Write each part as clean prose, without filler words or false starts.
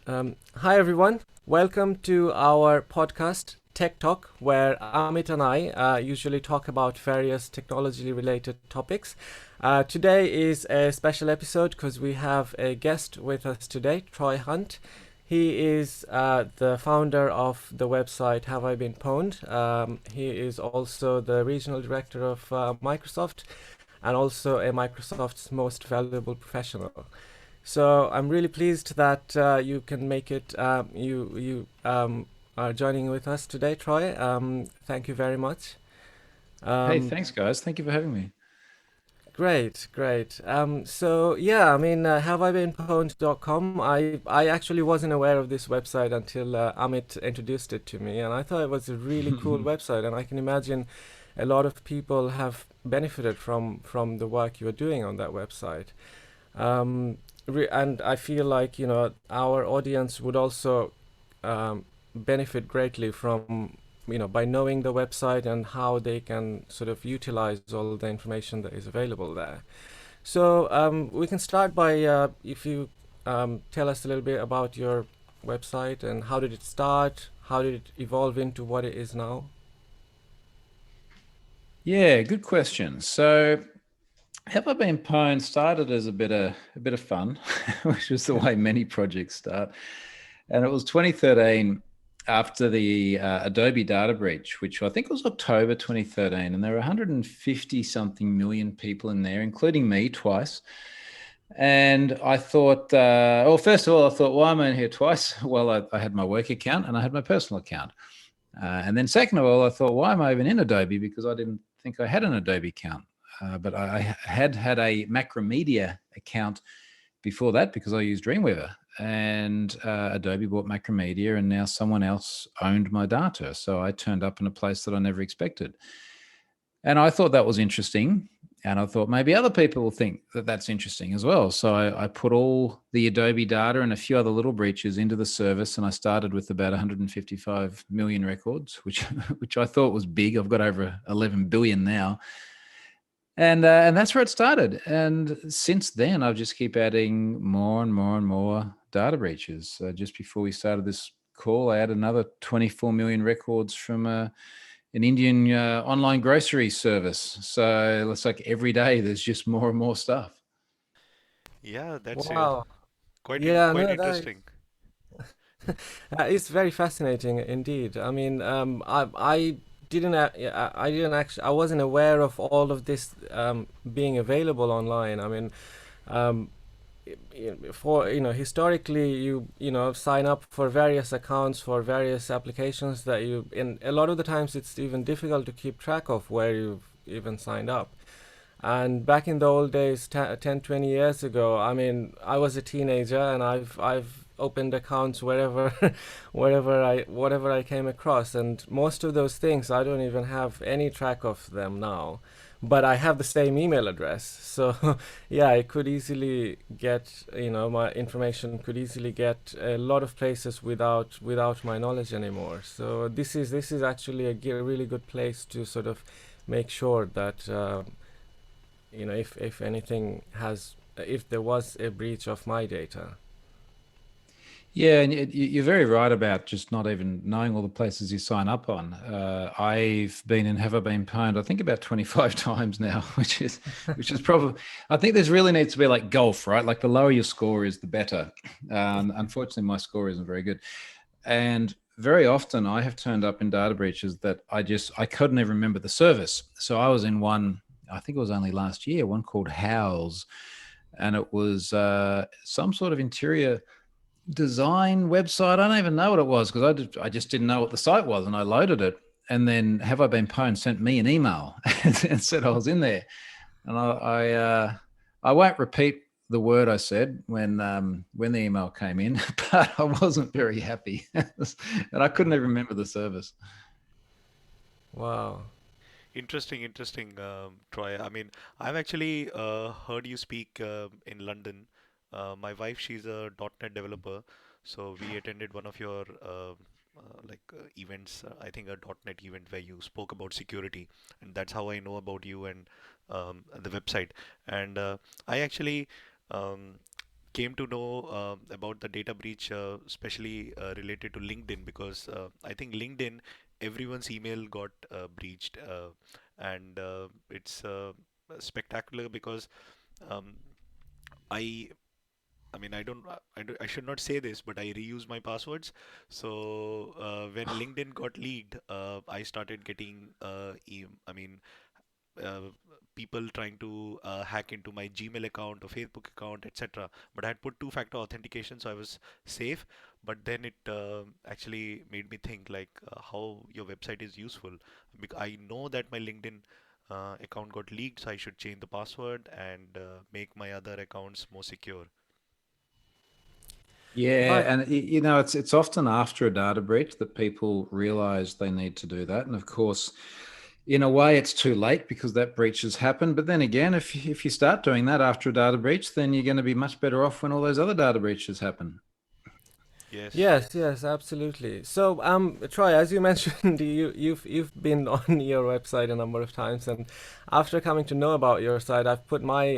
Hi everyone, welcome to our podcast Tech Talk, where Amit and I usually talk about various technology related topics. Today is a special episode because we have a guest with us today, Troy Hunt. He is the founder of the website Have I Been Pwned? He is also the regional director of Microsoft and also a Microsoft's most valuable professional. So I'm really pleased that you can make it. You are joining with us today, Troy. Thank you very much. Hey, Um, thanks, guys. Thank you for having me. great. So yeah, I mean, haveibeenpwned.com. I actually wasn't aware of this website until Amit introduced it to me, and I thought it was a really cool website, and I can imagine a lot of people have benefited from the work you're doing on that website. Um, and I feel like our audience would also benefit greatly from by knowing the website and how they can sort of utilize all the information that is available there. So we can start by if you tell us a little bit about your website and how did it start, how did it evolve into what it is now. Yeah, good question. So, Have I Been Pwned started as a bit of fun, which is the way many projects start. And it was 2013 after the Adobe data breach, which I think was October 2013, and there were 150 something million people in there, including me twice. And I thought, well, first of all, I thought, why am I in here twice? Well, I had my work account and I had my personal account. And then second of all, I thought, why am I even in Adobe? Because I didn't think I had an Adobe account. But I had a Macromedia account before that because I used Dreamweaver. And Adobe bought Macromedia, and now someone else owned my data. So I turned up in a place that I never expected. And I thought that was interesting. And I thought maybe other people will think that that's interesting as well. So I put all the Adobe data and a few other little breaches into the service. And I started with about 155 million records, which which I thought was big. I've got over 11 billion now. And that's where it started. And since then, I've just keep adding more and more and more data breaches. Just before we started this call, I had another 24 million records from an Indian online grocery service. So it's like every day there's just more and more stuff. Yeah, that's Wow. Yeah, quite no, that interesting. It's very fascinating indeed. I mean, I didn't actually, I wasn't aware of all of this being available online. I mean, um, for historically, you sign up for various accounts for various applications that and a lot of the times it's even difficult to keep track of where you've even signed up. And back in the old days, 10, 20 years ago, I mean, I was a teenager and I've opened accounts wherever, whatever I came across. And most of those things, I don't even have any track of them now. But I have the same email address. So, yeah, I could easily get, my information could easily get a lot of places without my knowledge anymore. So this is actually a really good place to sort of make sure that if anything has if there was a breach of my data. Yeah, and you're very right about just not even knowing all the places you sign up on. I've been in Have I Been Pwned, I think about 25 times now, which is probably. I think there's really needs to be like golf, right? Like the lower your score is, the better. Unfortunately, my score isn't very good, and very often I have turned up in data breaches that I couldn't even remember the service. So I was in one. I think it was only last year, one called House, and it was some sort of interior design website. I don't even know what it was because I just didn't know what the site was, and I loaded it. And then Have I Been Pwned sent me an email and said I was in there. And I won't repeat the word I said when the email came in, but I wasn't very happy, and I couldn't even remember the service. Wow. Interesting, Troy. I mean, I've actually heard you speak in London. My wife, she's a .NET developer, so we attended one of your events. I think a .NET event where you spoke about security, and that's how I know about you and the website. And I actually um, came to know about the data breach, especially related to LinkedIn, because I think LinkedIn, everyone's email got breached, and it's spectacular because um, I I mean, I should not say this, but I reuse my passwords. So when LinkedIn got leaked, I started getting, I mean, uh, people trying to hack into my Gmail account or Facebook account, etc. But I had put two-factor authentication, so I was safe. But then it actually made me think like how your website is useful. Because I know that my LinkedIn account got leaked, so I should change the password and make my other accounts more secure. Yeah, Right. and you know, it's often after a data breach that people realize they need to do that. And of course, in a way, it's too late because that breach has happened. But then again, if you start doing that after a data breach, then you're going to be much better off when all those other data breaches happen. Yes. Yes, yes, absolutely. So, Troy, as you mentioned, you've been on your website a number of times, and after coming to know about your site, I've put my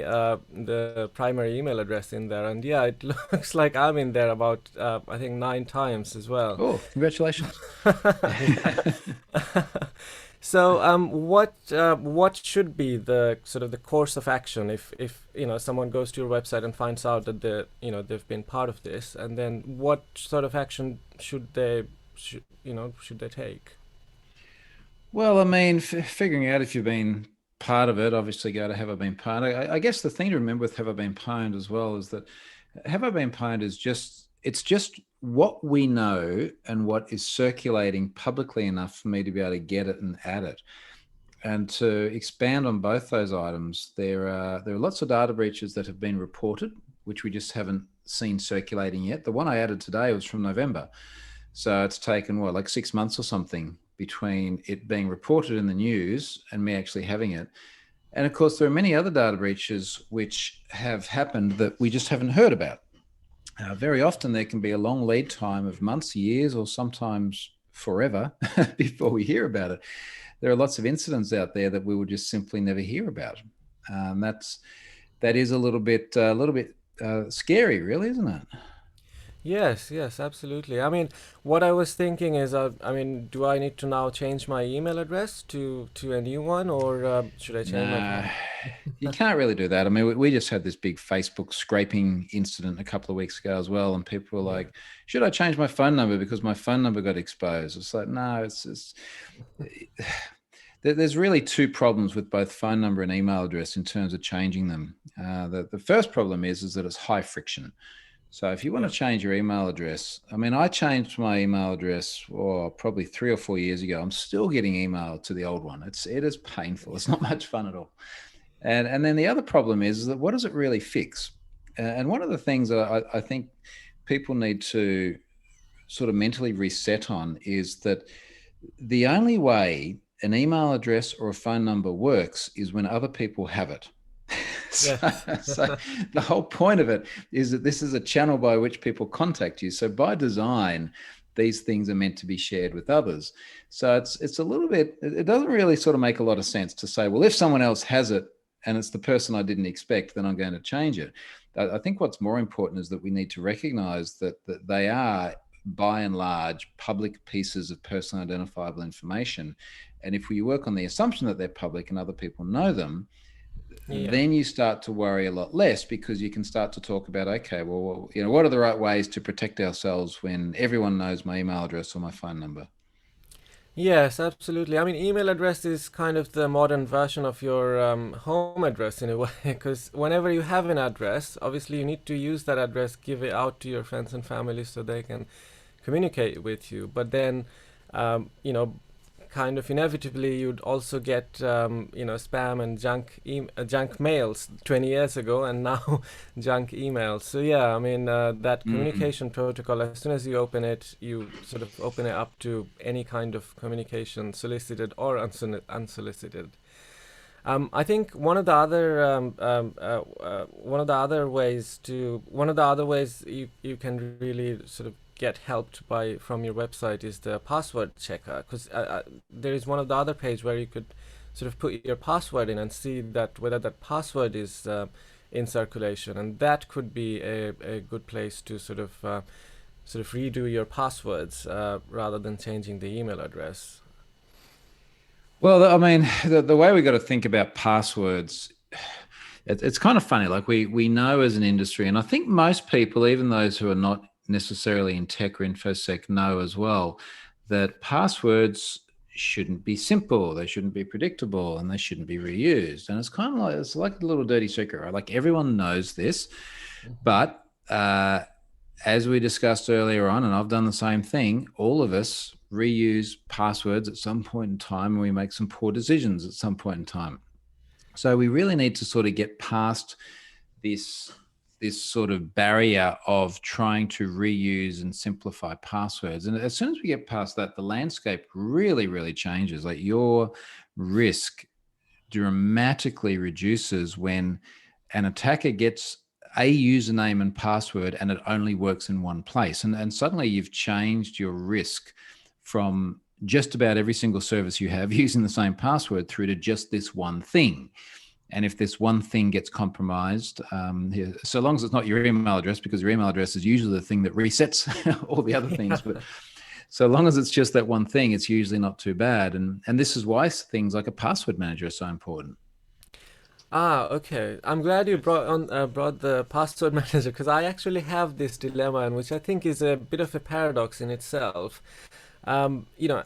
the primary email address in there, and yeah, it looks like I'm in there about I think 9 times as well. Oh, congratulations. Yeah. So, what should be the sort of the course of action if someone goes to your website and finds out that they've been part of this, and then what sort of action should they take? Well, I mean, figuring out if you've been part of it, obviously go to Have I Been Pwned. I guess the thing to remember with Have I Been Pwned as well is that Have I Been Pwned is it's just what we know and what is circulating publicly enough for me to be able to get it and add it. And to expand on both those items, there are lots of data breaches that have been reported, which we just haven't seen circulating yet. The one I added today was from November. So it's taken like 6 months or something between it being reported in the news and me actually having it. And of course, there are many other data breaches which have happened that we just haven't heard about. Very often there can be a long lead time of months, years, or sometimes forever before we hear about it. There are lots of incidents out there that we will just simply never hear about. That is a little bit scary, really, isn't it? Yes, yes, absolutely. I mean, what I was thinking is, I mean, do I need to now change my email address to a new one, or should I change my Nah, phone? you can't really do that. I mean, we just had this big Facebook scraping incident a couple of weeks ago as well, and people were Yeah. like, "Should I change my phone number because my phone number got exposed?" It's like, no, it's there's really two problems with both phone number and email address in terms of changing them. The first problem is that it's high friction. So if you want Yeah. to change your email address, I mean, I changed my email address probably 3 or 4 years ago. I'm still getting email to the old one. It is painful. It's not much fun at all. And then the other problem is that what does it really fix? And one of the things that I think people need to sort of mentally reset on is that the only way an email address or a phone number works is when other people have it. So, Yes. so the whole point of it is that this is a channel by which people contact you. So by design, these things are meant to be shared with others. So it's a little bit, it doesn't really sort of make a lot of sense to say, well, if someone else has it and it's the person I didn't expect, then I'm going to change it. I think what's more important is that we need to recognize that they are by and large public pieces of personal identifiable information. And if we work on the assumption that they're public and other people know them, Yeah. then you start to worry a lot less because you can start to talk about, okay, well, what are the right ways to protect ourselves when everyone knows my email address or my phone number? Yes, absolutely. I mean, email address is kind of the modern version of your home address in a way, because whenever you have an address, obviously you need to use that address, give it out to your friends and family so they can communicate with you. But then, um, you know, kind of inevitably, you'd also get, spam and junk mails 20 years ago, and now junk emails. So yeah, I mean, that Mm. communication protocol, as soon as you open it, you sort of open it up to any kind of communication, solicited or unsolicited. I think one of the other ways you can really sort of get helped by from your website is the password checker, because there is one of the other page where you could sort of put your password in and see that whether that password in circulation, and that could be a good place to sort of redo your passwords rather than changing the email address. Well, I mean, the way we got to think about passwords, it's kind of funny. Like we know as an industry, and I think most people, even those who are not necessarily in tech or infosec, know as well that passwords shouldn't be simple, they shouldn't be predictable, and they shouldn't be reused. And it's like a little dirty secret, right? Like everyone knows this, but as we discussed earlier on, and I've done the same thing, all of us reuse passwords at some point in time, and we make some poor decisions at some point in time. So we really need to sort of get past this sort of barrier of trying to reuse and simplify passwords. And as soon as we get past that, the landscape really, really changes. Like your risk dramatically reduces when an attacker gets a username and password and it only works in one place. And suddenly you've changed your risk from just about every single service you have using the same password through to just this one thing. And if this one thing gets compromised, so long as it's not your email address, because your email address is usually the thing that resets all the other things, but so long as it's just that one thing, it's usually not too bad. And this is why things like a password manager are so important. Okay. I'm glad you brought the password manager, because I actually have this dilemma, and which I think is a bit of a paradox in itself. You know,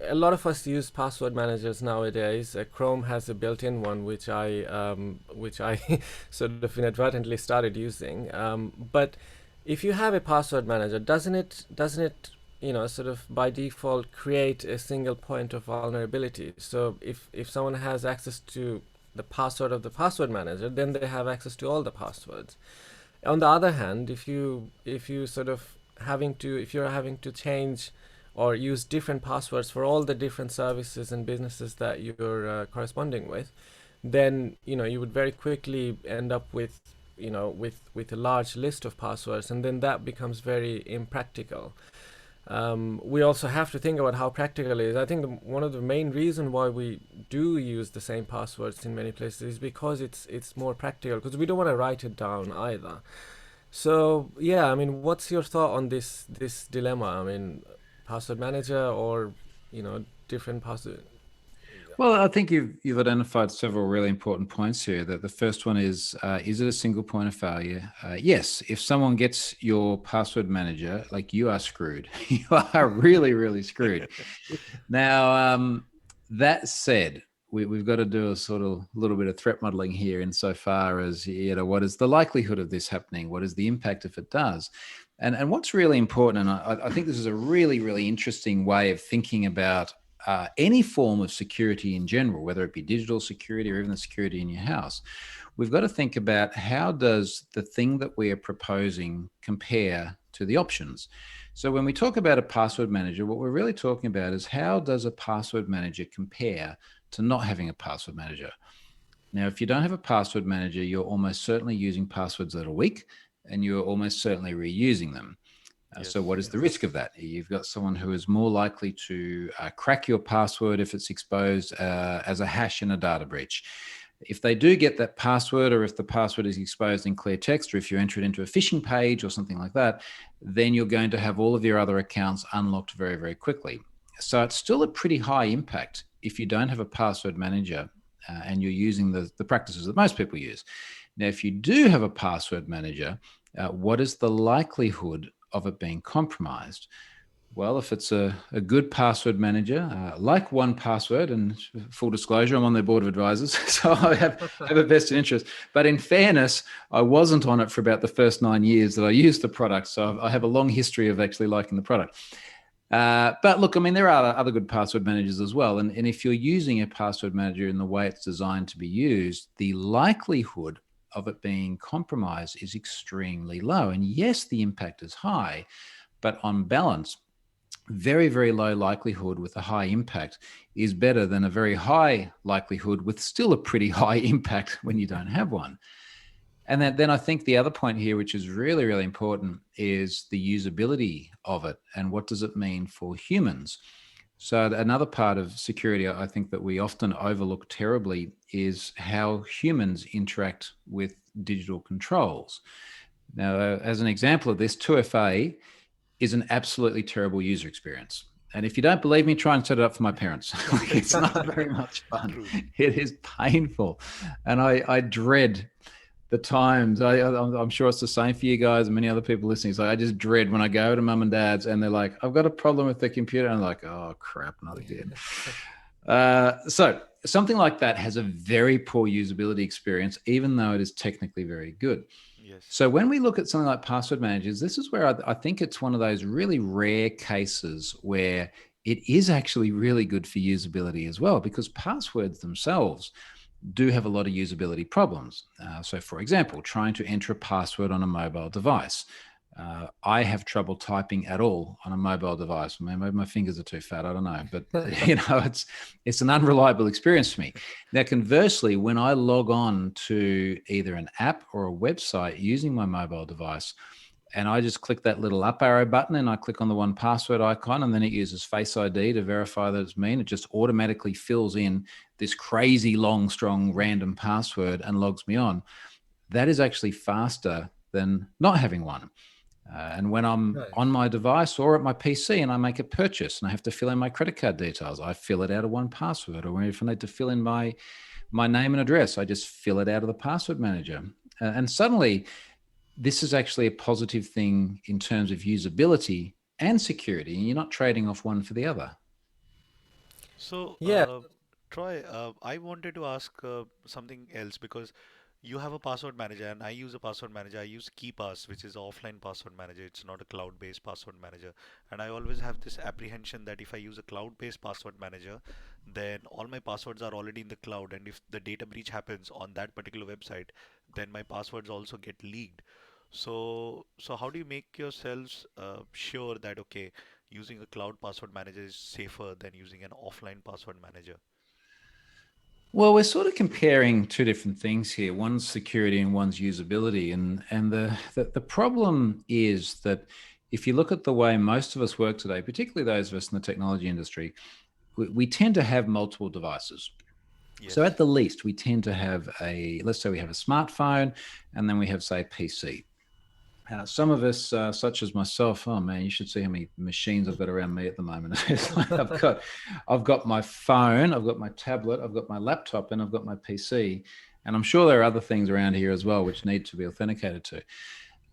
a lot of us use password managers nowadays. Chrome has a built-in one, which I sort of inadvertently started using. But if you have a password manager, doesn't it sort of by default create a single point of vulnerability? So if someone has access to the password of the password manager, then they have access to all the passwords. On the other hand, if you're having to change or use different passwords for all the different services and businesses that you're corresponding with, then you would very quickly end up with a large list of passwords, and then that becomes very impractical. We also have to think about how practical it is. I think one of the main reasons why we do use the same passwords in many places is because it's more practical, because we don't want to write it down either. So yeah, I mean, what's your thought on this dilemma? I mean, password manager or different password? Well, I think you've identified several really important points here. That the first one is it a single point of failure? Yes. If someone gets your password manager, like, you are screwed. You are really, really screwed. Now, that said, we've got to do a sort of little bit of threat modeling here insofar as, what is the likelihood of this happening? What is the impact if it does? And what's really important, and I think this is a really, really interesting way of thinking about any form of security in general, whether it be digital security or even the security in your house. We've got to think about, how does the thing that we are proposing compare to the options? So when we talk about a password manager, what we're really talking about is, how does a password manager compare to not having a password manager? Now, if you don't have a password manager, you're almost certainly using passwords that are weak, and you're almost certainly reusing them. So what is the risk of that? You've got someone who is more likely to crack your password if it's exposed as a hash in a data breach. If they do get that password, or if the password is exposed in clear text, or if you enter it into a phishing page or something like that, then you're going to have all of your other accounts unlocked very, very quickly. So it's still a pretty high impact if you don't have a password manager and you're using the practices that most people use. Now, if you do have a password manager, what is the likelihood of it being compromised? Well, if it's a good password manager, like 1Password, and full disclosure, I'm on their board of advisors, so I have a vested interest. But in fairness, I wasn't on it for about the first 9 years that I used the product, so I have a long history of actually liking the product. But look, I mean, there are other good password managers as well. And if you're using a password manager in the way it's designed to be used, the likelihood of it being compromised is extremely low. And yes, the impact is high, but on balance, very, very low likelihood with a high impact is better than a very high likelihood with still a pretty high impact when you don't have one. And then I think the other point here, which is really, really important, is the usability of it. And what does it mean for humans? So another part of security, I think that we often overlook terribly is how humans interact with digital controls. Now, as an example of this, 2FA is an absolutely terrible user experience. And if you don't believe me, try and set it up for my parents. It's not very much fun. True. It is painful. And I dread the times. I'm sure it's the same for you guys and many other people listening. So I just dread when I go to mum and dad's and they're like, I've got a problem with the computer. And I'm like, oh, crap, not again. So something like that has a very poor usability experience, even though it is technically very good. Yes. So when we look at something like password managers, this is where I think it's one of those really rare cases where it is actually really good for usability as well, because passwords themselves do have a lot of usability problems. So for example, trying to enter a password on a mobile device. I have trouble typing at all on a mobile device. Maybe my fingers are too fat. I don't know, but it's an unreliable experience for me. Now, conversely, when I log on to either an app or a website using my mobile device, and I just click that little up arrow button and I click on the 1Password icon, and then it uses Face ID to verify that it's me. It just automatically fills in this crazy long, strong, random password and logs me on. That is actually faster than not having one. And when I'm on my device or at my PC and I make a purchase and I have to fill in my credit card details, I fill it out of 1Password. Or if I need to fill in my name and address, I just fill it out of the password manager. And suddenly, this is actually a positive thing in terms of usability and security, and you're not trading off one for the other. So, Yeah. Troy, I wanted to ask something else, because you have a password manager and I use a password manager. I use KeePass, which is an offline password manager. It's not a cloud-based password manager. And I always have this apprehension that if I use a cloud-based password manager, then all my passwords are already in the cloud. And if the data breach happens on that particular website, then my passwords also get leaked. So how do you make yourselves sure that, okay, using a cloud password manager is safer than using an offline password manager? Well, we're sort of comparing two different things here. One's security and one's usability. And the problem is that if you look at the way most of us work today, particularly those of us in the technology industry, we tend to have multiple devices. Yes. So at the least, we tend to have let's say we have a smartphone, and then we have, say, a PC. Some of us, such as myself, oh man, you should see how many machines I've got around me at the moment. It's like I've got my phone, I've got my tablet, I've got my laptop, and I've got my PC. And I'm sure there are other things around here as well which need to be authenticated to.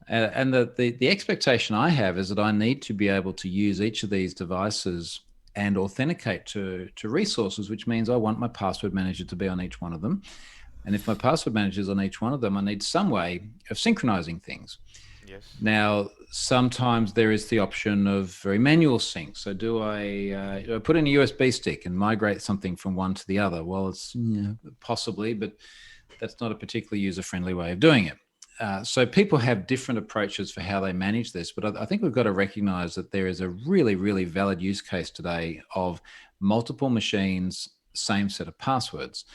And the expectation I have is that I need to be able to use each of these devices and authenticate to resources, which means I want my password manager to be on each one of them. And if my password manager is on each one of them, I need some way of synchronizing things. Yes. Now, sometimes there is the option of very manual sync. So do I put in a USB stick and migrate something from one to the other? Well, it's possibly, but that's not a particularly user-friendly way of doing it. So people have different approaches for how they manage this, but I think we've got to recognize that there is a really, really valid use case today of multiple machines, same set of passwords.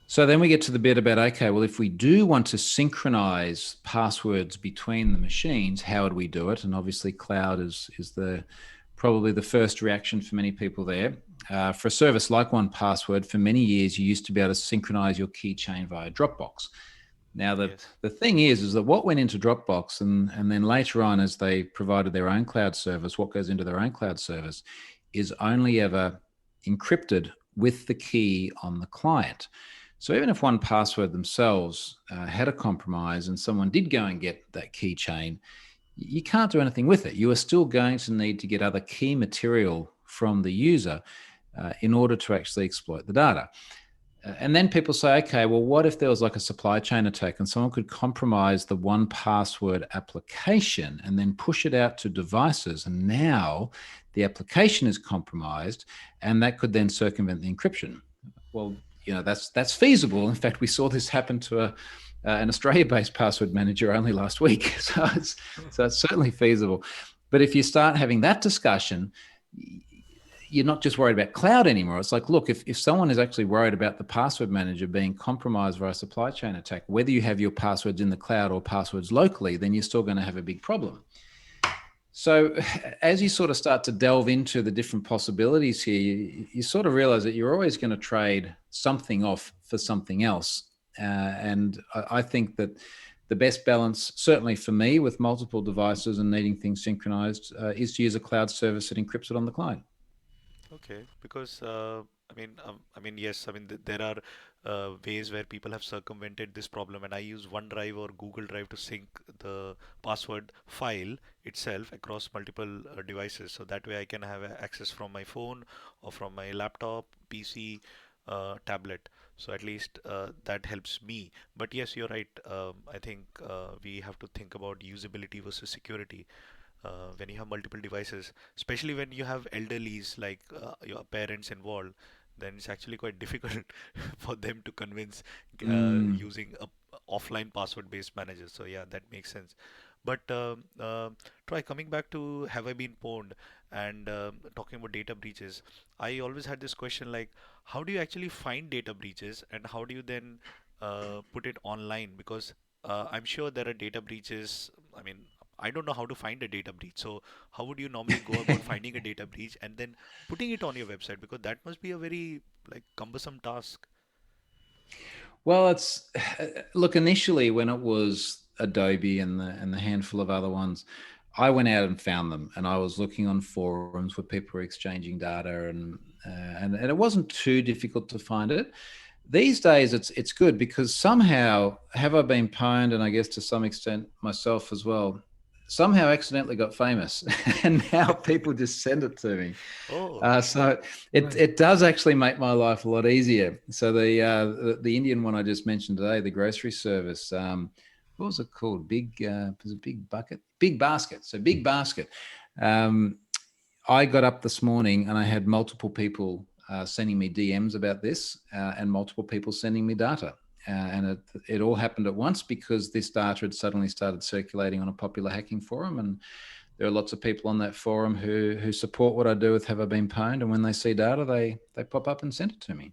So then we get to the bit about, okay, well, if we do want to synchronize passwords between the machines, how would we do it? And obviously cloud is probably the first reaction for many people there. For a service like 1Password, for many years, you used to be able to synchronize your keychain via Dropbox. Now, the thing is that what went into Dropbox and then later on, as they provided their own cloud service, what goes into their own cloud service is only ever encrypted with the key on the client. So even if 1Password themselves had a compromise and someone did go and get that keychain, you can't do anything with it. You are still going to need to get other key material from the user in order to actually exploit the data. And then people say, okay, well, what if there was like a supply chain attack and someone could compromise the 1Password application and then push it out to devices? And now the application is compromised and that could then circumvent the encryption. Well, that's feasible. In fact, we saw this happen to an Australia-based password manager only last week. So it's certainly feasible. But if you start having that discussion, you're not just worried about cloud anymore. It's like, look, if someone is actually worried about the password manager being compromised via a supply chain attack, whether you have your passwords in the cloud or passwords locally, then you're still going to have a big problem. So as you sort of start to delve into the different possibilities here, you sort of realize that you're always going to trade something off for something else. And I think that the best balance, certainly for me with multiple devices and needing things synchronized, is to use a cloud service that encrypts it on the client. Okay, because yes, there are ways where people have circumvented this problem, and I use OneDrive or Google Drive to sync the password file itself across multiple devices. So that way I can have access from my phone or from my laptop, PC, tablet. So at least that helps me. But yes, you're right. I think we have to think about usability versus security when you have multiple devices, especially when you have elderlies like your parents involved, then it's actually quite difficult for them to convince Mm. using a offline password-based manager. So yeah, that makes sense. But Troy, coming back to have I been pwned and talking about data breaches, I always had this question like, how do you actually find data breaches and how do you then put it online? Because I'm sure there are data breaches. I mean, I don't know how to find a data breach. So how would you normally go about finding a data breach and then putting it on your website? Because that must be a very like cumbersome task. Well, it's look, initially when it was Adobe and the handful of other ones, I went out and found them, and I was looking on forums where people were exchanging data, and it wasn't too difficult to find it. These days, it's good because somehow have I been pwned, and I guess to some extent myself as well. Somehow accidentally got famous, and now people just send it to me. Oh, So it Right. it does actually make my life a lot easier. So the Indian one I just mentioned today, the grocery service, what was it called? Was it Big Bucket? Big Basket. So Big Basket. Um, I got up this morning and I had multiple people sending me DMs about this and multiple people sending me data. And it all happened at once because this data had suddenly started circulating on a popular hacking forum, and there are lots of people on that forum who support what I do with Have I Been Pwned, and when they see data, they pop up and send it to me.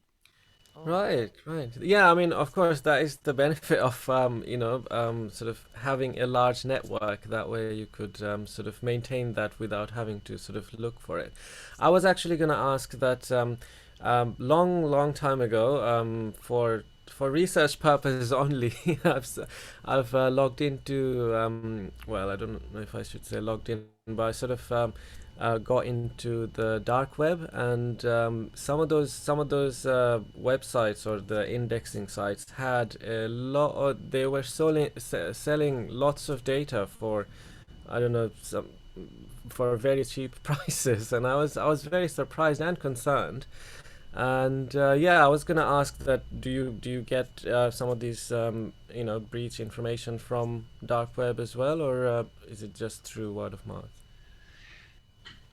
oh, Right, right. Yeah, I mean, of course, that is the benefit of sort of having a large network. That way, you could sort of maintain that without having to sort of look for it. I was actually going to ask that long time ago, for research purposes only. I've logged into well, I don't know if I should say logged in, but I sort of got into the dark web, and some of those websites or the indexing sites had a lot. They were selling lots of data for, I don't know, for very cheap prices, and I was very surprised and concerned. And yeah, I was gonna ask that do you get some of these breach information from dark web as well, or is it just through word of mouth?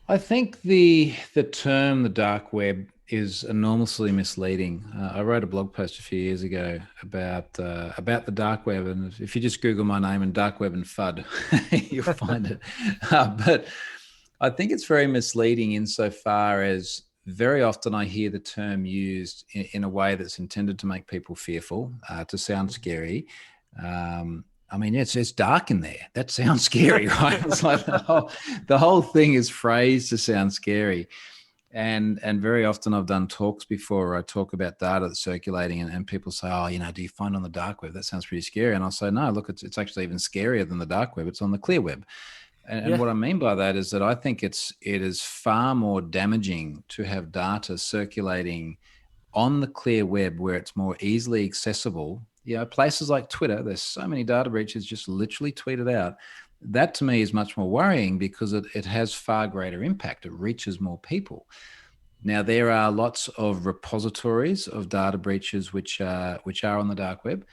I think the term the dark web is enormously misleading. I wrote a blog post a few years ago about the dark web, and if you just Google my name and dark web and FUD, you'll find it. But I think it's very misleading insofar as very often I hear the term used in a way that's intended to make people fearful, to sound scary. I mean, it's dark in there. That sounds scary, right? It's like the whole thing is phrased to sound scary. And very often I've done talks before where I talk about data that's circulating, and people say, oh, do you find on the dark web? That sounds pretty scary. And I'll say, no, look, it's actually even scarier than the dark web. It's on the clear web. And Yeah. what I mean by that is that I think it is far more damaging to have data circulating on the clear web where it's more easily accessible. Places like Twitter, there's so many data breaches just literally tweeted out. That to me is much more worrying because it has far greater impact. It reaches more people. Now, there are lots of repositories of data breaches which are on the dark web,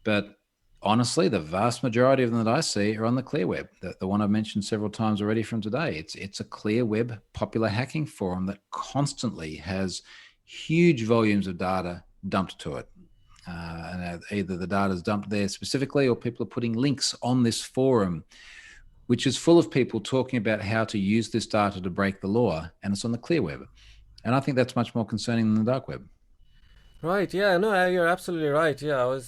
but honestly, the vast majority of them that I see are on the clear web. The one I've mentioned several times already from today. It's a clear web popular hacking forum that constantly has huge volumes of data dumped to it. And either the data is dumped there specifically, or people are putting links on this forum, which is full of people talking about how to use this data to break the law, and it's on the clear web. And I think that's much more concerning than the dark web. Right, yeah, no, you're absolutely right. Yeah,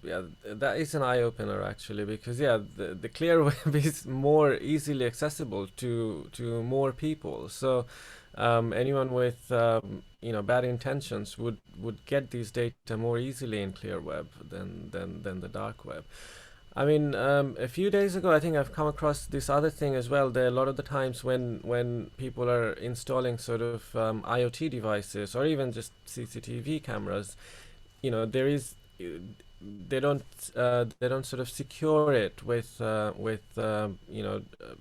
yeah, that is an eye opener actually, because yeah, the clear web is more easily accessible to more people. So, anyone with bad intentions would get these data more easily in clear web than the dark web. I mean, a few days ago, I think I've come across this other thing as well. There, a lot of the times when people are installing sort of IoT devices or even just CCTV cameras, there is they don't sort of secure it with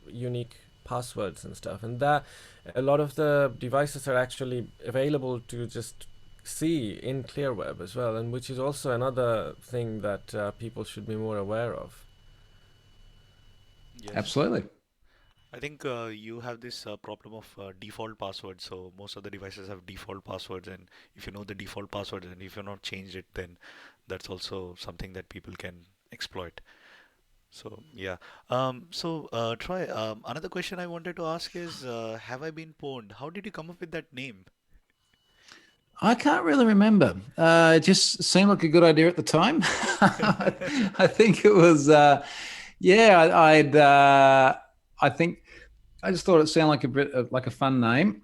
unique passwords and stuff, and that a lot of the devices are actually available to just see in clear web as well, and which is also another thing that people should be more aware of. Yes. Absolutely. I think you have this problem of default passwords. So most of the devices have default passwords, and if you know the default passwords and if you're not changed it, then that's also something that people can exploit. So yeah. Troy, another question I wanted to ask is, have I been pwned? How did you come up with that name? I can't really remember. It just seemed like a good idea at the time. I think it was, yeah, I think I just thought it sounded like a bit of, like a fun name.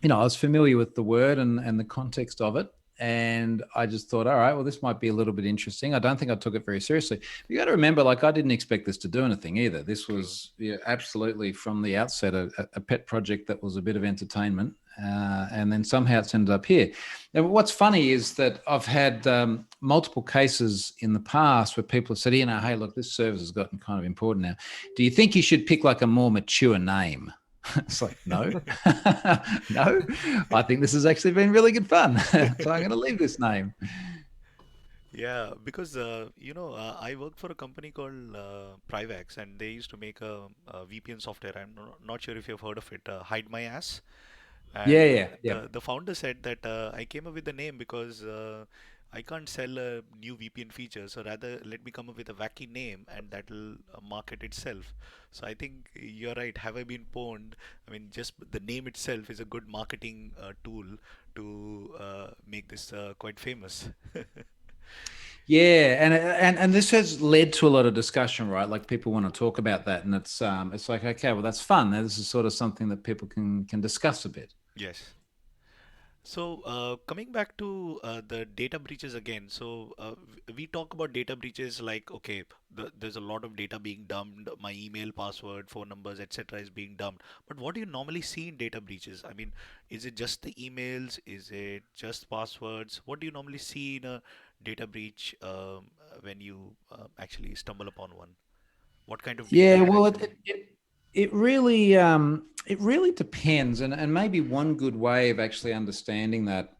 I was familiar with the word and the context of it. And I just thought, all right, well, this might be a little bit interesting. I don't think I took it very seriously. But you got to remember, like, I didn't expect this to do anything either. This True. was absolutely from the outset a pet project that was a bit of entertainment. And then somehow it's ended up here. And what's funny is that I've had multiple cases in the past where people have said, hey, look, this service has gotten kind of important now. Do you think you should pick like a more mature name? It's like, no, no, I think this has actually been really good fun. So I'm going to leave this name. Yeah, because I worked for a company called Privax, and they used to make a VPN software. I'm not sure if you've heard of it, Hide My Ass. Yeah, And yeah, yeah. the founder said that I came up with the name because I can't sell a new VPN feature, so rather let me come up with a wacky name and that'll market itself. So I think you're right. Have I been pwned? I mean, just the name itself is a good marketing tool to make this quite famous. Yeah, and this has led to a lot of discussion, right? Like people want to talk about that, and it's like, okay, well, that's fun. This is sort of something that people can discuss a bit. Yes. So, coming back to the data breaches again, so we talk about data breaches like, okay, there's a lot of data being dumped, my email, password, phone numbers, etc. is being dumped. But what do you normally see in data breaches? I mean, is it just the emails? Is it just passwords? What do you normally see in a data breach when you actually stumble upon one? What kind of data Yeah, is well, actually? it really depends, and maybe one good way of actually understanding that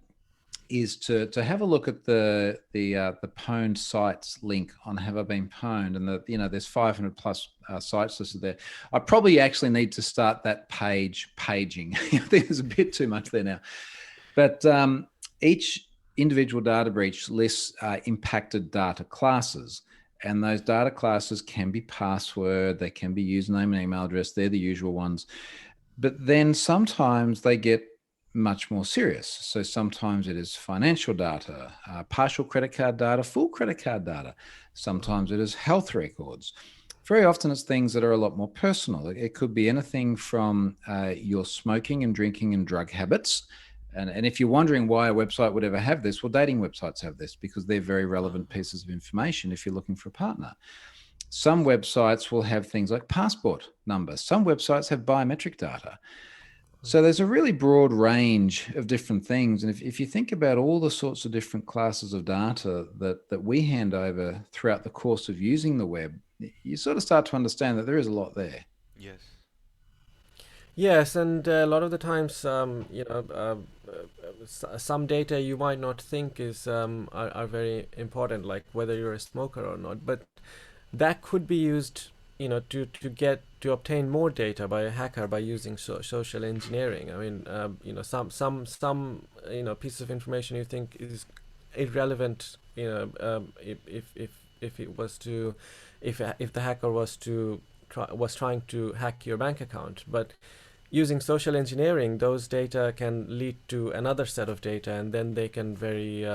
is to have a look at the Pwned sites link on Have I Been Pwned, and there's 500 plus sites listed there. I probably actually need to start that page paging. I think there's a bit too much there now, but each individual data breach lists impacted data classes. And those data classes can be password, they can be username and email address. They're the usual ones. But then sometimes they get much more serious. So sometimes it is financial data, partial credit card data, full credit card data. Sometimes it is health records. Very often it's things that are a lot more personal. It could be anything from your smoking and drinking and drug habits. And if you're wondering why a website would ever have this, well, dating websites have this because they're very relevant Uh, pieces of information if you're looking for a partner. Some websites will have things like passport numbers. Some websites have biometric data. So there's a really broad range of different things. And if you think about all the sorts of different classes of data that we hand over throughout the course of using the web, you sort of start to understand that there is a lot there. yes. Yes, and a lot of the times, some data you might not think are very important, like whether you're a smoker or not, but that could be used, to obtain more data by a hacker by using social engineering. I mean, some piece of information you think is irrelevant, if it was to, if the hacker was trying to hack your bank account, but using social engineering, those data can lead to another set of data, and then they can very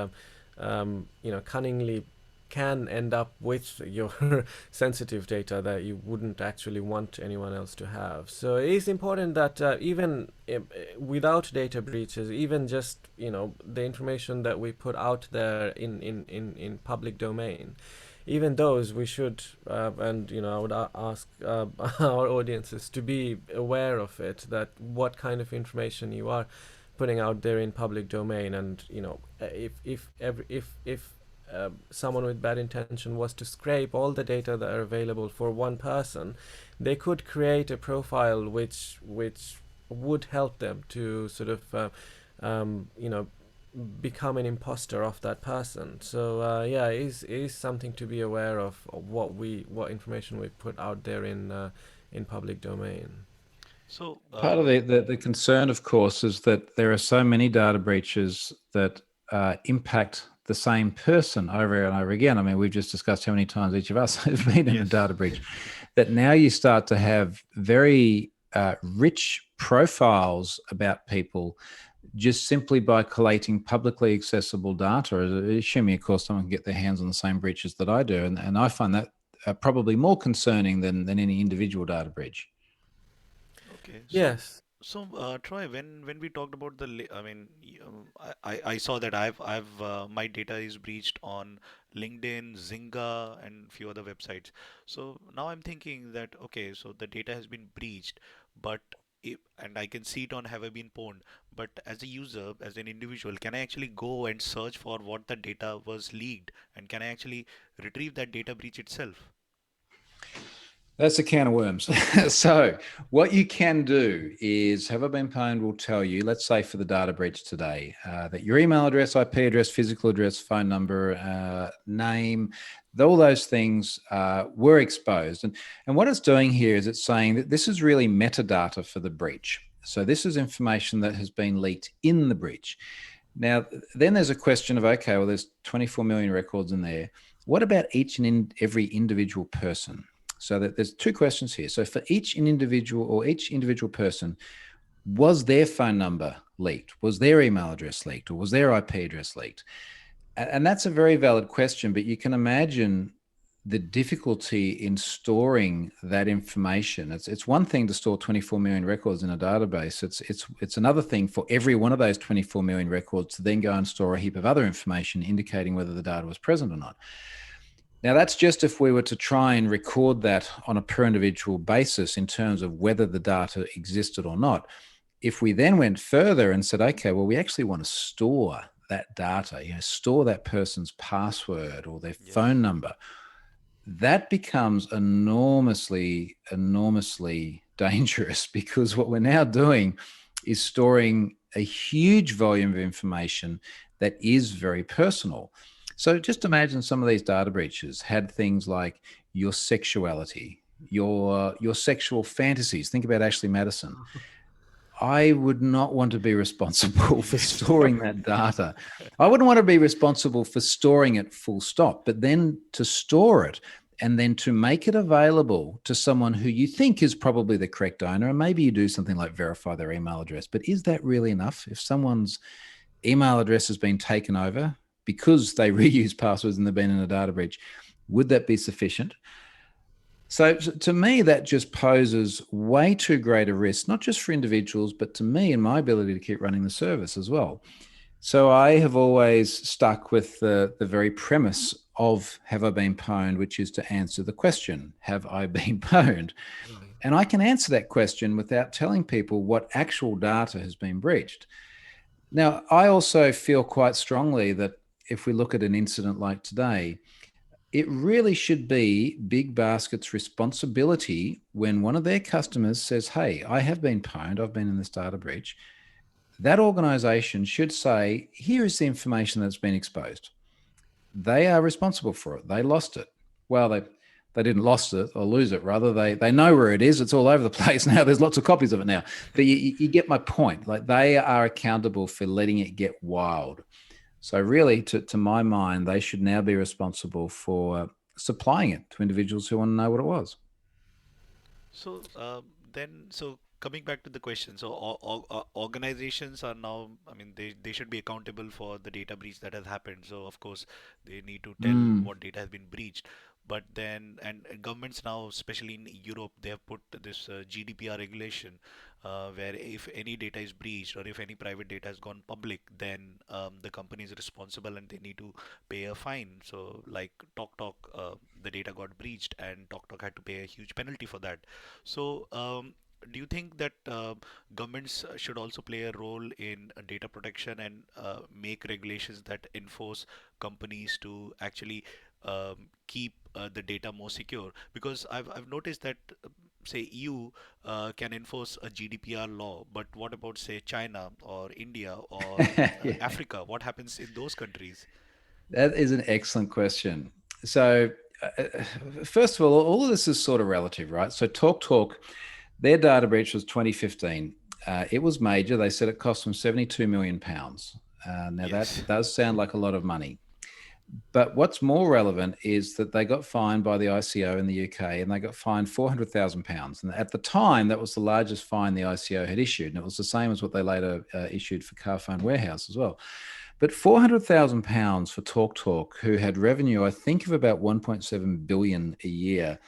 cunningly can end up with your sensitive data that you wouldn't actually want anyone else to have. So it is important that even without data breaches, even just the information that we put out there in public domain, even those we should and I would ask our audiences to be aware of it, that what kind of information you are putting out there in public domain. And if someone with bad intention was to scrape all the data that are available for one person, they could create a profile which would help them to sort of become an imposter of that person. So it is something to be aware of what information we put out there in public domain. So Part of the concern, of course, is that there are so many data breaches that impact the same person over and over again. I mean, we've just discussed how many times each of us have been in a data breach, that now you start to have very rich profiles about people just simply by collating publicly accessible data, assuming, of course, someone can get their hands on the same breaches that I do. And I find that probably more concerning than any individual data breach. okay, Yes. so Troy, when we talked about I mean, I saw that I've my data is breached on LinkedIn, Zynga, and few other websites. So now I'm thinking that okay, so the data has been breached, but and I can see it on Have I Been Pwned, but as a user, as an individual, can I actually go and search for what the data was leaked, and can I actually retrieve that data breach itself? That's a can of worms. So what you can do is Have I Been Pwned will tell you, let's say for the data breach today, that your email address, IP address, physical address, phone number, name, all those things were exposed. And what it's doing here is it's saying that this is really metadata for the breach. So this is information that has been leaked in the breach. Now, then there's a question of, okay, well, there's 24 million records in there. What about each and every individual person? So that there's two questions here. So for each individual person, was their phone number leaked? Was their email address leaked? Or was their IP address leaked? And that's a very valid question, but you can imagine the difficulty in storing that information. It's one thing to store 24 million records in a database. It's another thing for every one of those 24 million records to then go and store a heap of other information indicating whether the data was present or not. Now, that's just if we were to try and record that on a per individual basis in terms of whether the data existed or not. If we then went further and said, okay, well, we actually want to store that data, store that person's password or their phone number, that becomes enormously, enormously dangerous, because what we're now doing is storing a huge volume of information that is very personal. So just imagine some of these data breaches had things like your sexuality, your sexual fantasies. Think about Ashley Madison. I would not want to be responsible for storing that data. I wouldn't want to be responsible for storing it full stop, but then to store it and then to make it available to someone who you think is probably the correct owner, and maybe you do something like verify their email address, but is that really enough? If someone's email address has been taken over because they reuse passwords and they've been in a data breach, would that be sufficient? So to me, that just poses way too great a risk, not just for individuals, but to me and my ability to keep running the service as well. So I have always stuck with the very premise of Have I Been Pwned, which is to answer the question, have I been pwned? And I can answer that question without telling people what actual data has been breached. Now, I also feel quite strongly that if we look at an incident like today, it really should be Big Basket's responsibility when one of their customers says, hey, I have been pwned, I've been in this data breach. That organization should say, here is the information that's been exposed. They are responsible for it. They lost it. Well, they didn't lost it or lose it. Rather, they know where it is. It's all over the place now. There's lots of copies of it now. But you get my point. Like, they are accountable for letting it get wild. So really, to my mind, they should now be responsible for supplying it to individuals who want to know what it was. So coming back to the question, so organizations are now, I mean, they should be accountable for the data breach that has happened. So of course, they need to tell Mm. what data has been breached. But then, and governments now, especially in Europe, they have put this GDPR regulation, where if any data is breached or if any private data has gone public, then the company is responsible and they need to pay a fine. So like TalkTalk, the data got breached and TalkTalk had to pay a huge penalty for that. So do you think that governments should also play a role in data protection and make regulations that enforce companies to actually keep the data more secure? Because I've noticed that say EU can enforce a GDPR law, but what about say China or India or Yeah. Africa? What happens in those countries? That is an excellent question. So, first of all of this is sort of relative, right? So, TalkTalk, their data breach was 2015. It was major. They said it cost them £72 million. Now, Yes. that does sound like a lot of money. But what's more relevant is that they got fined by the ICO in the UK, and they got fined £400,000. And at the time, that was the largest fine the ICO had issued. And it was the same as what they later issued for Carphone Warehouse as well. But £400,000 for TalkTalk, who had revenue, I think, of about 1.7 billion a year.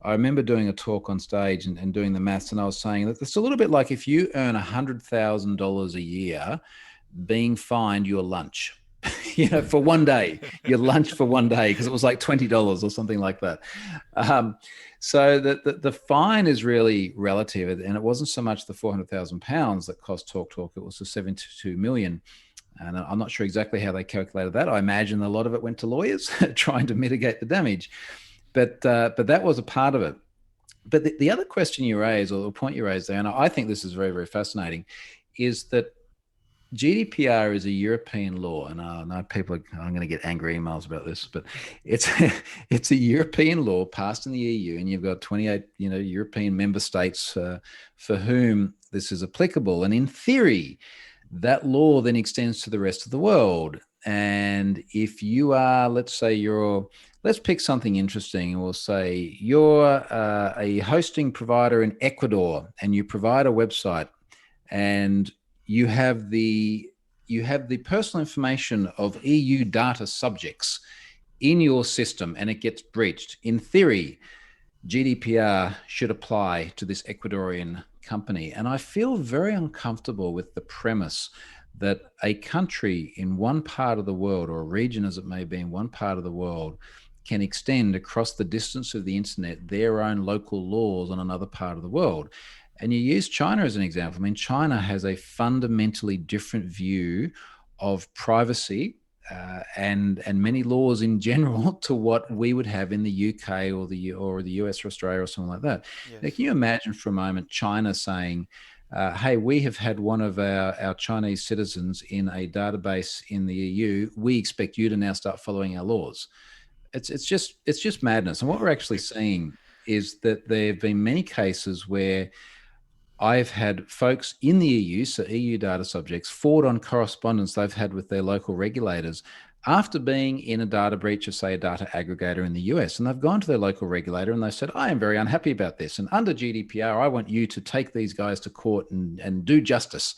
I remember doing a talk on stage and doing the maths, and I was saying that it's a little bit like if you earn $100,000 a year, being fined your lunch. For one day, your lunch for one day, because it was like $20 or something like that. Um, so the fine is really relative, and it wasn't so much the £400,000 that cost TalkTalk; it was the 72 million. And I'm not sure exactly how they calculated that. I imagine a lot of it went to lawyers trying to mitigate the damage, but that was a part of it. But the other question you raised, or the point you raised there, and I think this is very, very fascinating, is that GDPR is a European law, and I know I'm going to get angry emails about this, but it's it's a European law passed in the EU, and you've got 28 European member states for whom this is applicable. And in theory, that law then extends to the rest of the world. And if you are, let's pick something interesting, and we'll say you're a hosting provider in Ecuador, and you provide a website, and you have the personal information of EU data subjects in your system, and it gets breached. In theory, GDPR should apply to this Ecuadorian company. And I feel very uncomfortable with the premise that a country in one part of the world, or a region as it may be in one part of the world, can extend across the distance of the internet their own local laws on another part of the world. And you use China as an example. I mean, China has a fundamentally different view of privacy and many laws in general to what we would have in the UK or the US or Australia or something like that. Now, Yes. can you imagine for a moment China saying, "Hey, we have had one of our Chinese citizens in a database in the EU. We expect you to now start following our laws." It's just madness. And what we're actually It's seeing is that there have been many cases where I've had folks in the EU, so EU data subjects, forward on correspondence they've had with their local regulators after being in a data breach of, say, a data aggregator in the US. And they've gone to their local regulator and they said, "I am very unhappy about this. And under GDPR, I want you to take these guys to court and do justice."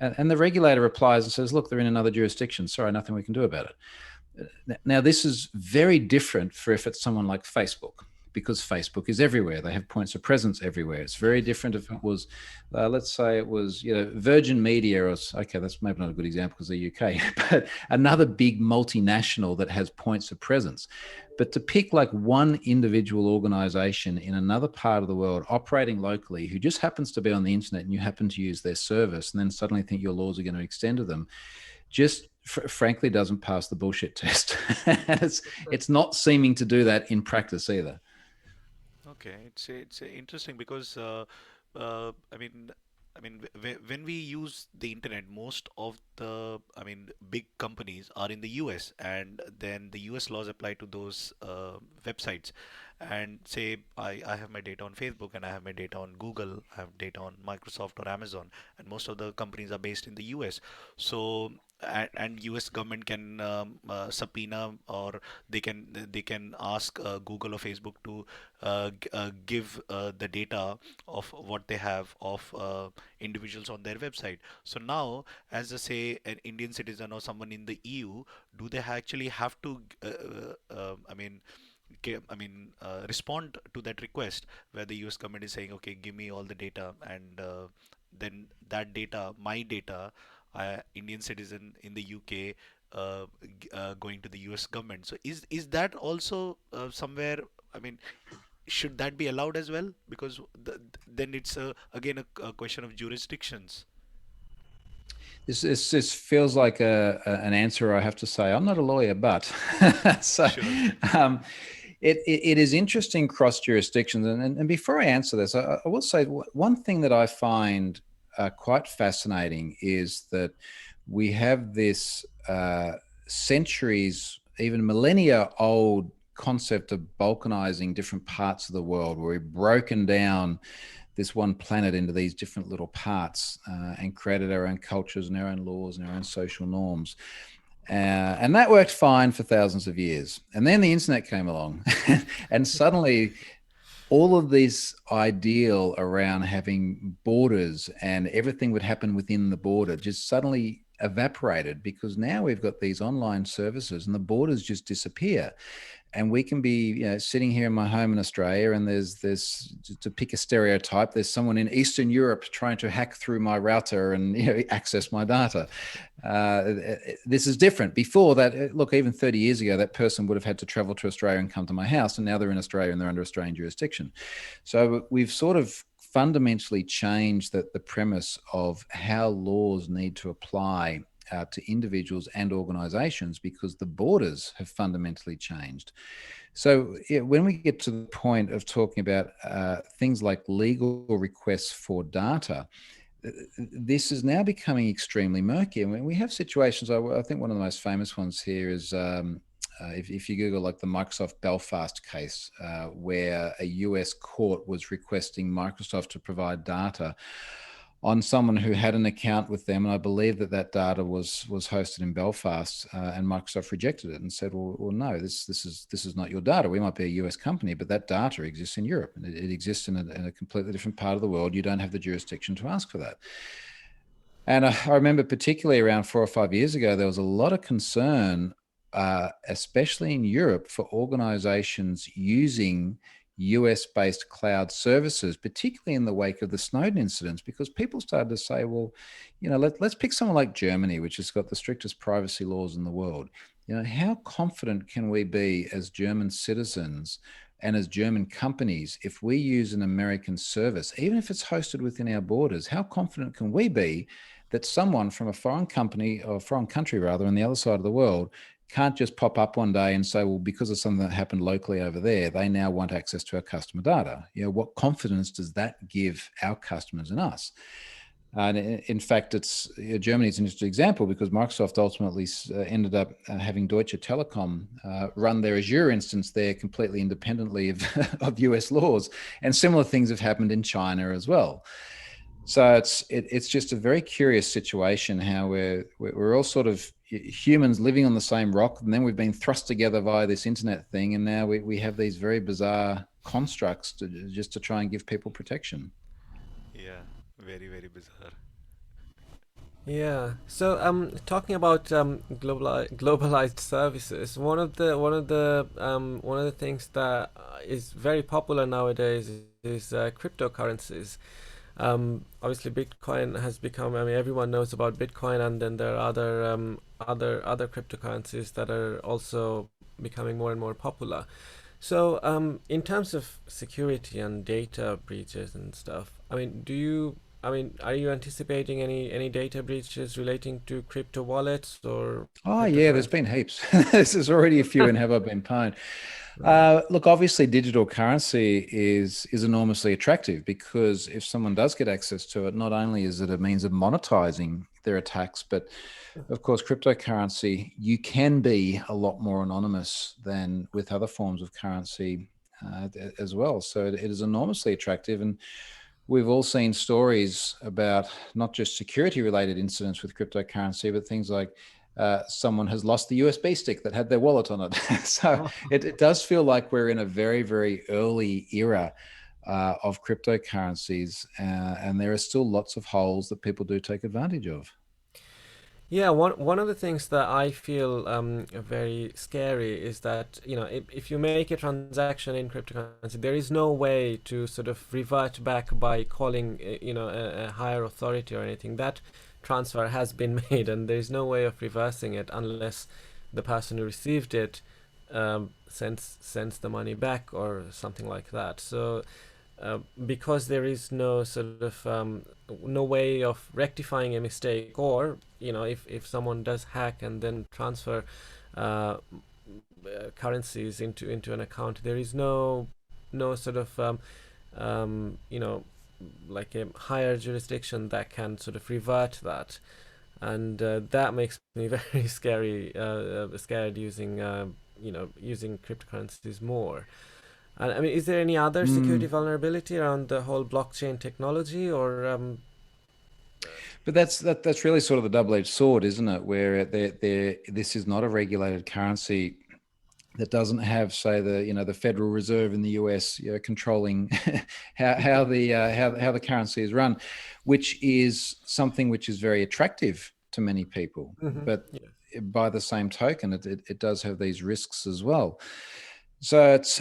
And the regulator replies and says, "Look, they're in another jurisdiction. Sorry, nothing we can do about it." Now, this is very different for if it's someone like Facebook, because Facebook is everywhere. They have points of presence everywhere. It's very yes. different if it was, let's say it was, Virgin Media, or okay, that's maybe not a good example because the UK, but another big multinational that has points of presence. But to pick like one individual organization in another part of the world operating locally who just happens to be on the internet and you happen to use their service and then suddenly think your laws are going to extend to them, just frankly doesn't pass the bullshit test. It's not seeming to do that in practice either. Okay, it's interesting because I mean, when we use the internet, most of the big companies are in the US, and then the US laws apply to those websites. And say I have my data on Facebook and I have my data on Google, I have data on Microsoft or Amazon, and most of the companies are based in the US. So and US government can subpoena, or they can ask Google or Facebook to give the data of what they have of individuals on their website. So now, as I say, an Indian citizen or someone in the EU, do they actually have to respond to that request where the US government is saying, okay, give me all the data, and then that data, my data, Indian citizen in the UK, going to the US government. So is that also somewhere? I mean, should that be allowed as well? Because then it's again a question of jurisdictions. This feels like an answer I have to say. I'm not a lawyer, but so Sure. um, it is interesting cross jurisdictions. And before I answer this, I will say one thing that I find quite fascinating is that we have this centuries, even millennia old concept of balkanizing different parts of the world, where we've broken down this one planet into these different little parts and created our own cultures and our own laws and our own social norms. And that worked fine for thousands of years. And then the internet came along and suddenly all of this ideal around having borders and everything would happen within the border just suddenly evaporated, because now we've got these online services and the borders just disappear. And we can be, sitting here in my home in Australia, and there's to pick a stereotype, there's someone in Eastern Europe trying to hack through my router and access my data. This is different. Before that, look, even 30 years ago, that person would have had to travel to Australia and come to my house, and now they're in Australia and they're under Australian jurisdiction. So we've sort of fundamentally changed the premise of how laws need to apply to individuals and organizations, because the borders have fundamentally changed. So when we get to the point of talking about things like legal requests for data, this is now becoming extremely murky. And we have situations, I think one of the most famous ones here is if you Google like the Microsoft Belfast case, where a US court was requesting Microsoft to provide data on someone who had an account with them, and I believe that data was hosted in Belfast, and Microsoft rejected it and said, "Well, no, this is not your data. We might be a US company, but that data exists in Europe, and it exists in a completely different part of the world. You don't have the jurisdiction to ask for that." And I remember particularly around 4 or 5 years ago, there was a lot of concern, especially in Europe, for organizations using US-based cloud services, particularly in the wake of the Snowden incidents, because people started to say, well, let's pick someone like Germany, which has got the strictest privacy laws in the world. How confident can we be as German citizens and as German companies if we use an American service, even if it's hosted within our borders? How confident can we be that someone from a foreign company, or foreign country rather, on the other side of the world can't just pop up one day and say, well, because of something that happened locally over there, they now want access to our customer data? What confidence does that give our customers and us? And in fact, Germany is an interesting example, because Microsoft ultimately ended up having Deutsche Telekom run their Azure instance there completely independently of US laws. And similar things have happened in China as well. So it's just a very curious situation how we're all sort of humans living on the same rock, and then we've been thrust together via this internet thing, and now we have these very bizarre constructs just to try and give people protection. Yeah, very, very bizarre. Yeah. So, talking about globalized services, one of the things that is very popular nowadays is cryptocurrencies. Obviously, Bitcoin has become. I mean, everyone knows about Bitcoin, and then there are other cryptocurrencies that are also becoming more and more popular. So, in terms of security and data breaches and stuff, I mean, are you anticipating any data breaches relating to crypto wallets or Oh yeah, there's cryptocurrency? been heaps. There's already a few in Have I Been Pwned. Right. Look, obviously, digital currency is enormously attractive, because if someone does get access to it, not only is it a means of monetizing their attacks, but of course, cryptocurrency, you can be a lot more anonymous than with other forms of currency as well. So it is enormously attractive. And we've all seen stories about not just security related incidents with cryptocurrency, but things like someone has lost the USB stick that had their wallet on it. So it does feel like we're in a very, very early era of cryptocurrencies, and there are still lots of holes that people do take advantage of. Yeah, one of the things that I feel very scary is that, if you make a transaction in cryptocurrency, there is no way to sort of revert back by calling a higher authority or anything. That transfer has been made, and there is no way of reversing it unless the person who received it sends the money back or something like that. So because there is no sort of no way of rectifying a mistake, or if someone does hack and then transfer currencies into an account, there is no sort of like a higher jurisdiction that can sort of revert that, and that makes me very scared using cryptocurrencies more. And I mean, is there any other security vulnerability around the whole blockchain technology, or But that's really sort of the double-edged sword, isn't it? Where this is not a regulated currency that doesn't have, say, the Federal Reserve in the US controlling how the currency is run, which is something which is very attractive to many people. But by the same token, it does have these risks as well. So it's,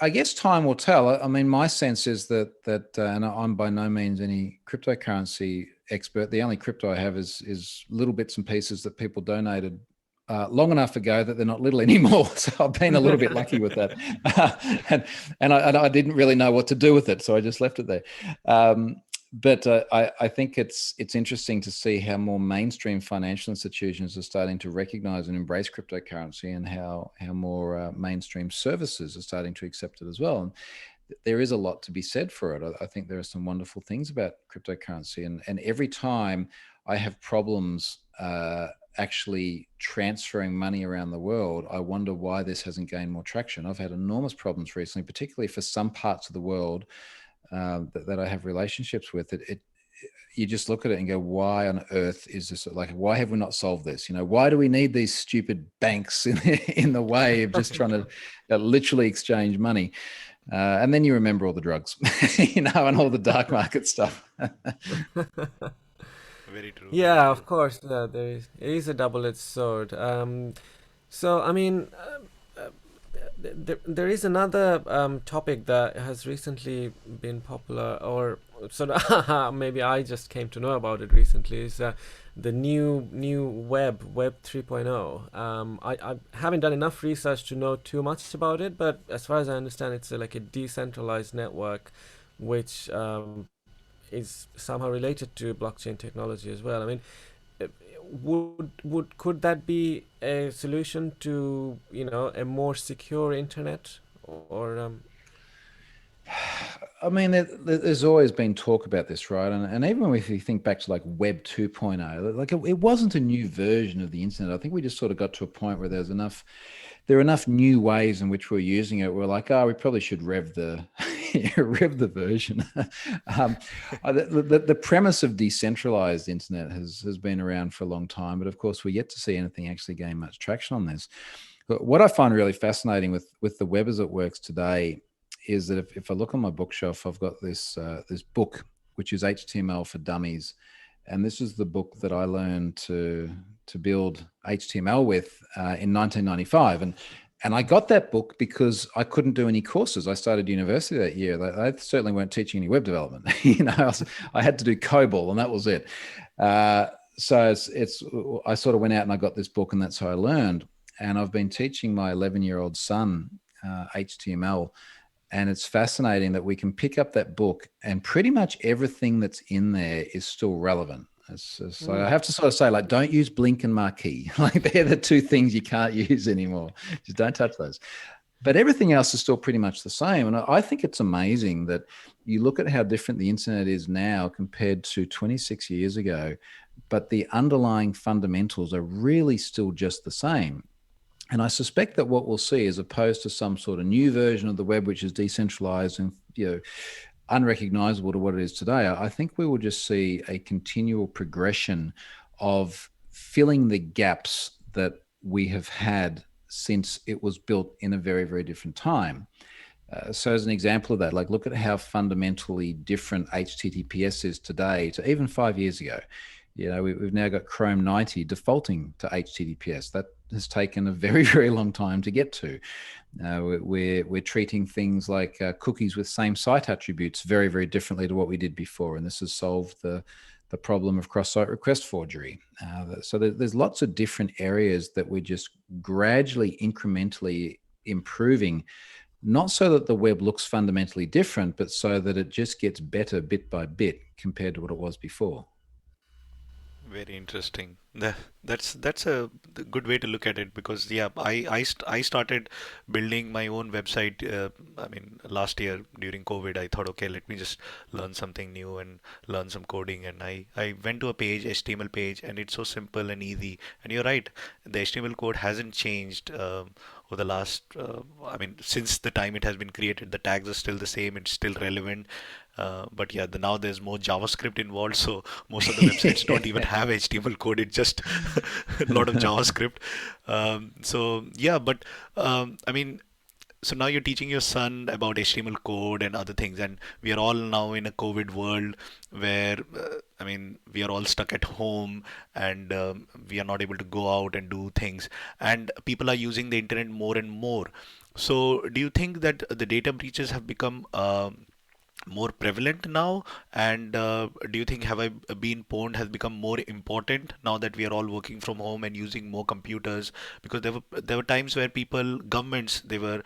I guess time will tell. I mean, my sense is that and I'm by no means any cryptocurrency expert. The only crypto I have is little bits and pieces that people donated long enough ago that they're not little anymore. So I've been a little bit lucky with that, and I didn't really know what to do with it, so I just left it there. But I think it's interesting to see how more mainstream financial institutions are starting to recognize and embrace cryptocurrency, and how more mainstream services are starting to accept it as well. And there is a lot to be said for it. I think there are some wonderful things about cryptocurrency, and every time I have problems actually transferring money around the world, I wonder why this hasn't gained more traction. I've had enormous problems recently, particularly for some parts of the world that I have relationships with. You just look at it and go, why on earth is this? Like, why have we not solved this? Why do we need these stupid banks in the way of just trying to literally exchange money? And then you remember all the drugs, and all the dark market stuff. Very true. yeah, of course, it is a double-edged sword. So I mean, there is another topic that has recently been popular, or sort of maybe I just came to know about it recently, is the new Web 3.0. I haven't done enough research to know too much about it, but as far as I understand, it's like a decentralized network which is somehow related to blockchain technology as well. I mean, could that be a solution to a more secure internet, or I mean, there's always been talk about this, right? And even if you think back to like Web 2.0, like it wasn't a new version of the internet. I think we just sort of got to a point where there are enough new ways in which we're using it. We're like, we probably should rev the version. The premise of decentralized internet has been around for a long time, but of course we're yet to see anything actually gain much traction on this. But what I find really fascinating with the web as it works today is that if I look on my bookshelf, I've got this book, which is HTML for Dummies. And this is the book that I learned to build HTML with in 1995. And I got that book because I couldn't do any courses. I started university that year. They certainly weren't teaching any web development. I had to do COBOL, and that was it. So I sort of went out and I got this book, and that's how I learned. And I've been teaching my 11-year-old son HTML. And it's fascinating that we can pick up that book and pretty much everything that's in there is still relevant. So I have to sort of say, like, don't use Blink and Marquee. Like, they're the two things you can't use anymore. Just don't touch those. But everything else is still pretty much the same. And I think it's amazing that you look at how different the internet is now compared to 26 years ago, but the underlying fundamentals are really still just the same. And I suspect that what we'll see, as opposed to some sort of new version of the web, which is decentralized and unrecognizable to what it is today, I think we will just see a continual progression of filling the gaps that we have had since it was built in a very, very different time. So as an example of that, like look at how fundamentally different HTTPS is today to even 5 years ago. We've now got Chrome 90 defaulting to HTTPS. That has taken a very, very long time to get to. We're treating things like cookies with same site attributes very, very differently to what we did before. And this has solved the problem of cross-site request forgery. So there's lots of different areas that we're just gradually, incrementally improving, not so that the web looks fundamentally different, but so that it just gets better bit by bit compared to what it was before. Very interesting. That's a good way to look at it, because yeah, I started building my own website. I mean, last year during COVID, I thought, okay, let me just learn something new and learn some coding. And I went to a page, HTML page, and it's so simple and easy. And you're right, the HTML code hasn't changed over the last. I mean, since the time it has been created, the tags are still the same. It's still relevant. But yeah, now there's more JavaScript involved, so most of the websites don't even have HTML code. It's just a lot of JavaScript. So yeah, but I mean, so now you're teaching your son about HTML code and other things, and we are all now in a COVID world where I mean, we are all stuck at home, and we are not able to go out and do things, and people are using the internet more and more. So do you think that the data breaches have become more prevalent now? And do you think have I been pwned has become more important now that we are all working from home and using more computers? Because there were times where governments, they were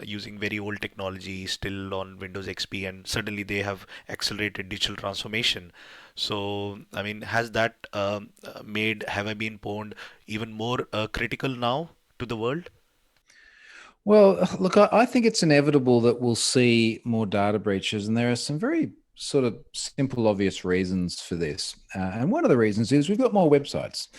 using very old technology still on Windows XP, and suddenly they have accelerated digital transformation. So I mean, has that made have I been pwned even more critical now to the world? Well, look, I think it's inevitable that we'll see more data breaches, and there are some very sort of simple, obvious reasons for this. And one of the reasons is we've got more websites. So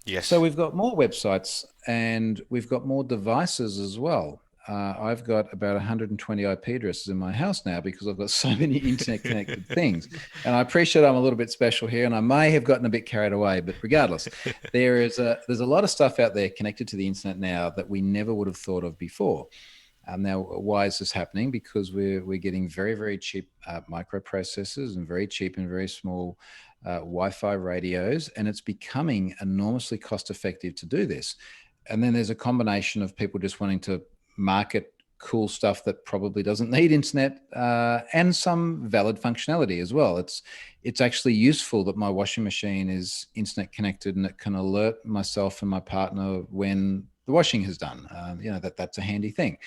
Yes. we've got more websites and we've got more devices as well. I've got about 120 IP addresses in my house now because I've got so many internet connected things. And I appreciate I'm a little bit special here, and I may have gotten a bit carried away, but regardless, there's a lot of stuff out there connected to the internet now that we never would have thought of before. Now, why is this happening? Because we're getting very, very cheap microprocessors and very cheap and very small Wi-Fi radios, and it's becoming enormously cost effective to do this. And then there's a combination of people just wanting to market cool stuff that probably doesn't need internet, and some valid functionality as well. It's actually useful that my washing machine is internet connected and it can alert myself and my partner when the washing is done. That's a handy thing.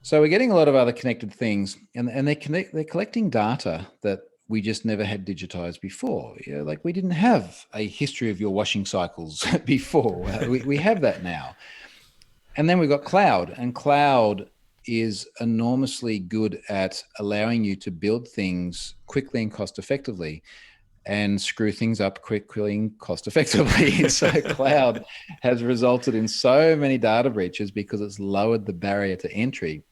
So we're getting a lot of other connected things, and they're collecting data that we just never had digitized before. Like we didn't have a history of your washing cycles before. We have that now. And then we've got cloud, and cloud is enormously good at allowing you to build things quickly and cost effectively and screw things up quickly and cost effectively. So cloud has resulted in so many data breaches because it's lowered the barrier to entry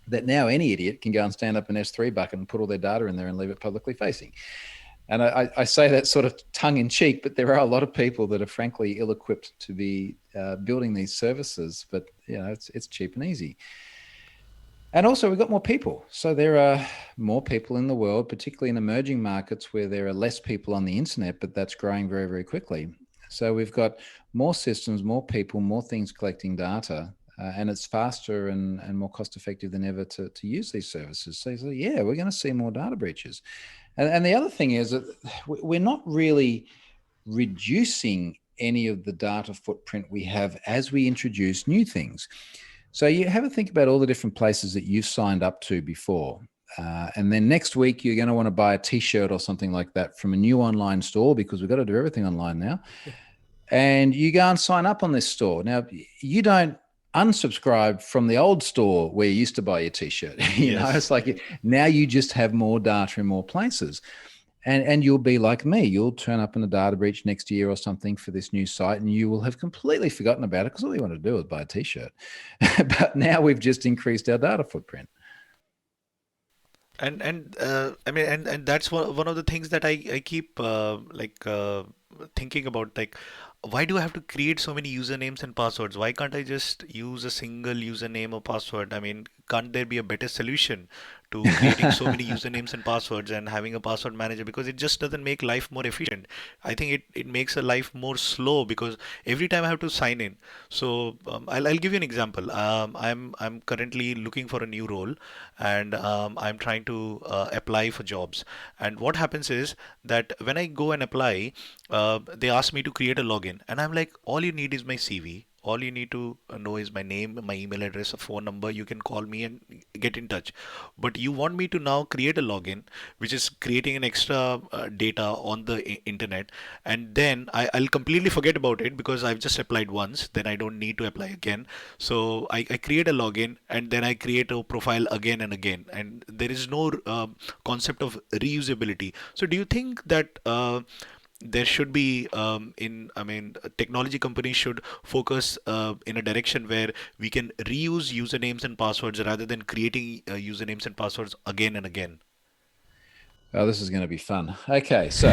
that now any idiot can go and stand up an S3 bucket and put all their data in there and leave it publicly facing. And I say that sort of tongue in cheek, but there are a lot of people that are frankly ill-equipped to be building these services, but it's cheap and easy. And also we've got more people. So there are more people in the world, particularly in emerging markets where there are less people on the internet, but that's growing very, very quickly. So we've got more systems, more people, more things collecting data, and it's faster and more cost effective than ever to use these services. So yeah, we're going to see more data breaches. And the other thing is that we're not really reducing any of the data footprint we have as we introduce new things. So you have a think about all the different places that you've signed up to before. And then next week, you're going to want to buy a t-shirt or something like that from a new online store, because we've got to do everything online now. And you go and sign up on this store. Now, you don't unsubscribe from the old store where you used to buy your t-shirt. It's like now you just have more data in more places. And you'll be like me. You'll turn up in a data breach next year or something for this new site, and you will have completely forgotten about it because all you want to do is buy a t-shirt. But now we've just increased our data footprint. I mean, and that's one of the things that I keep thinking about, like, why do I have to create so many usernames and passwords? Why can't I just use a single username or password? I mean, can't there be a better solution to creating so many usernames and passwords and having a password manager? Because it just doesn't make life more efficient. I think it makes a life more slow because every time I have to sign in. So I'll give you an example. I'm currently looking for a new role, and I'm trying to apply for jobs. And what happens is that when I go and apply, they ask me to create a login, and I'm like, all you need is my CV. All you need to know is my name, my email address, a phone number. You can call me and get in touch. But you want me to now create a login, which is creating an extra data on the internet, and then I'll completely forget about it because I've just applied once. Then I don't need to apply again. So I create a login, and then I create a profile again and again, and there is no concept of reusability. So do you think that there should be I mean, technology companies should focus in a direction where we can reuse usernames and passwords rather than creating usernames and passwords again and again? Oh, this is going to be fun. Okay, so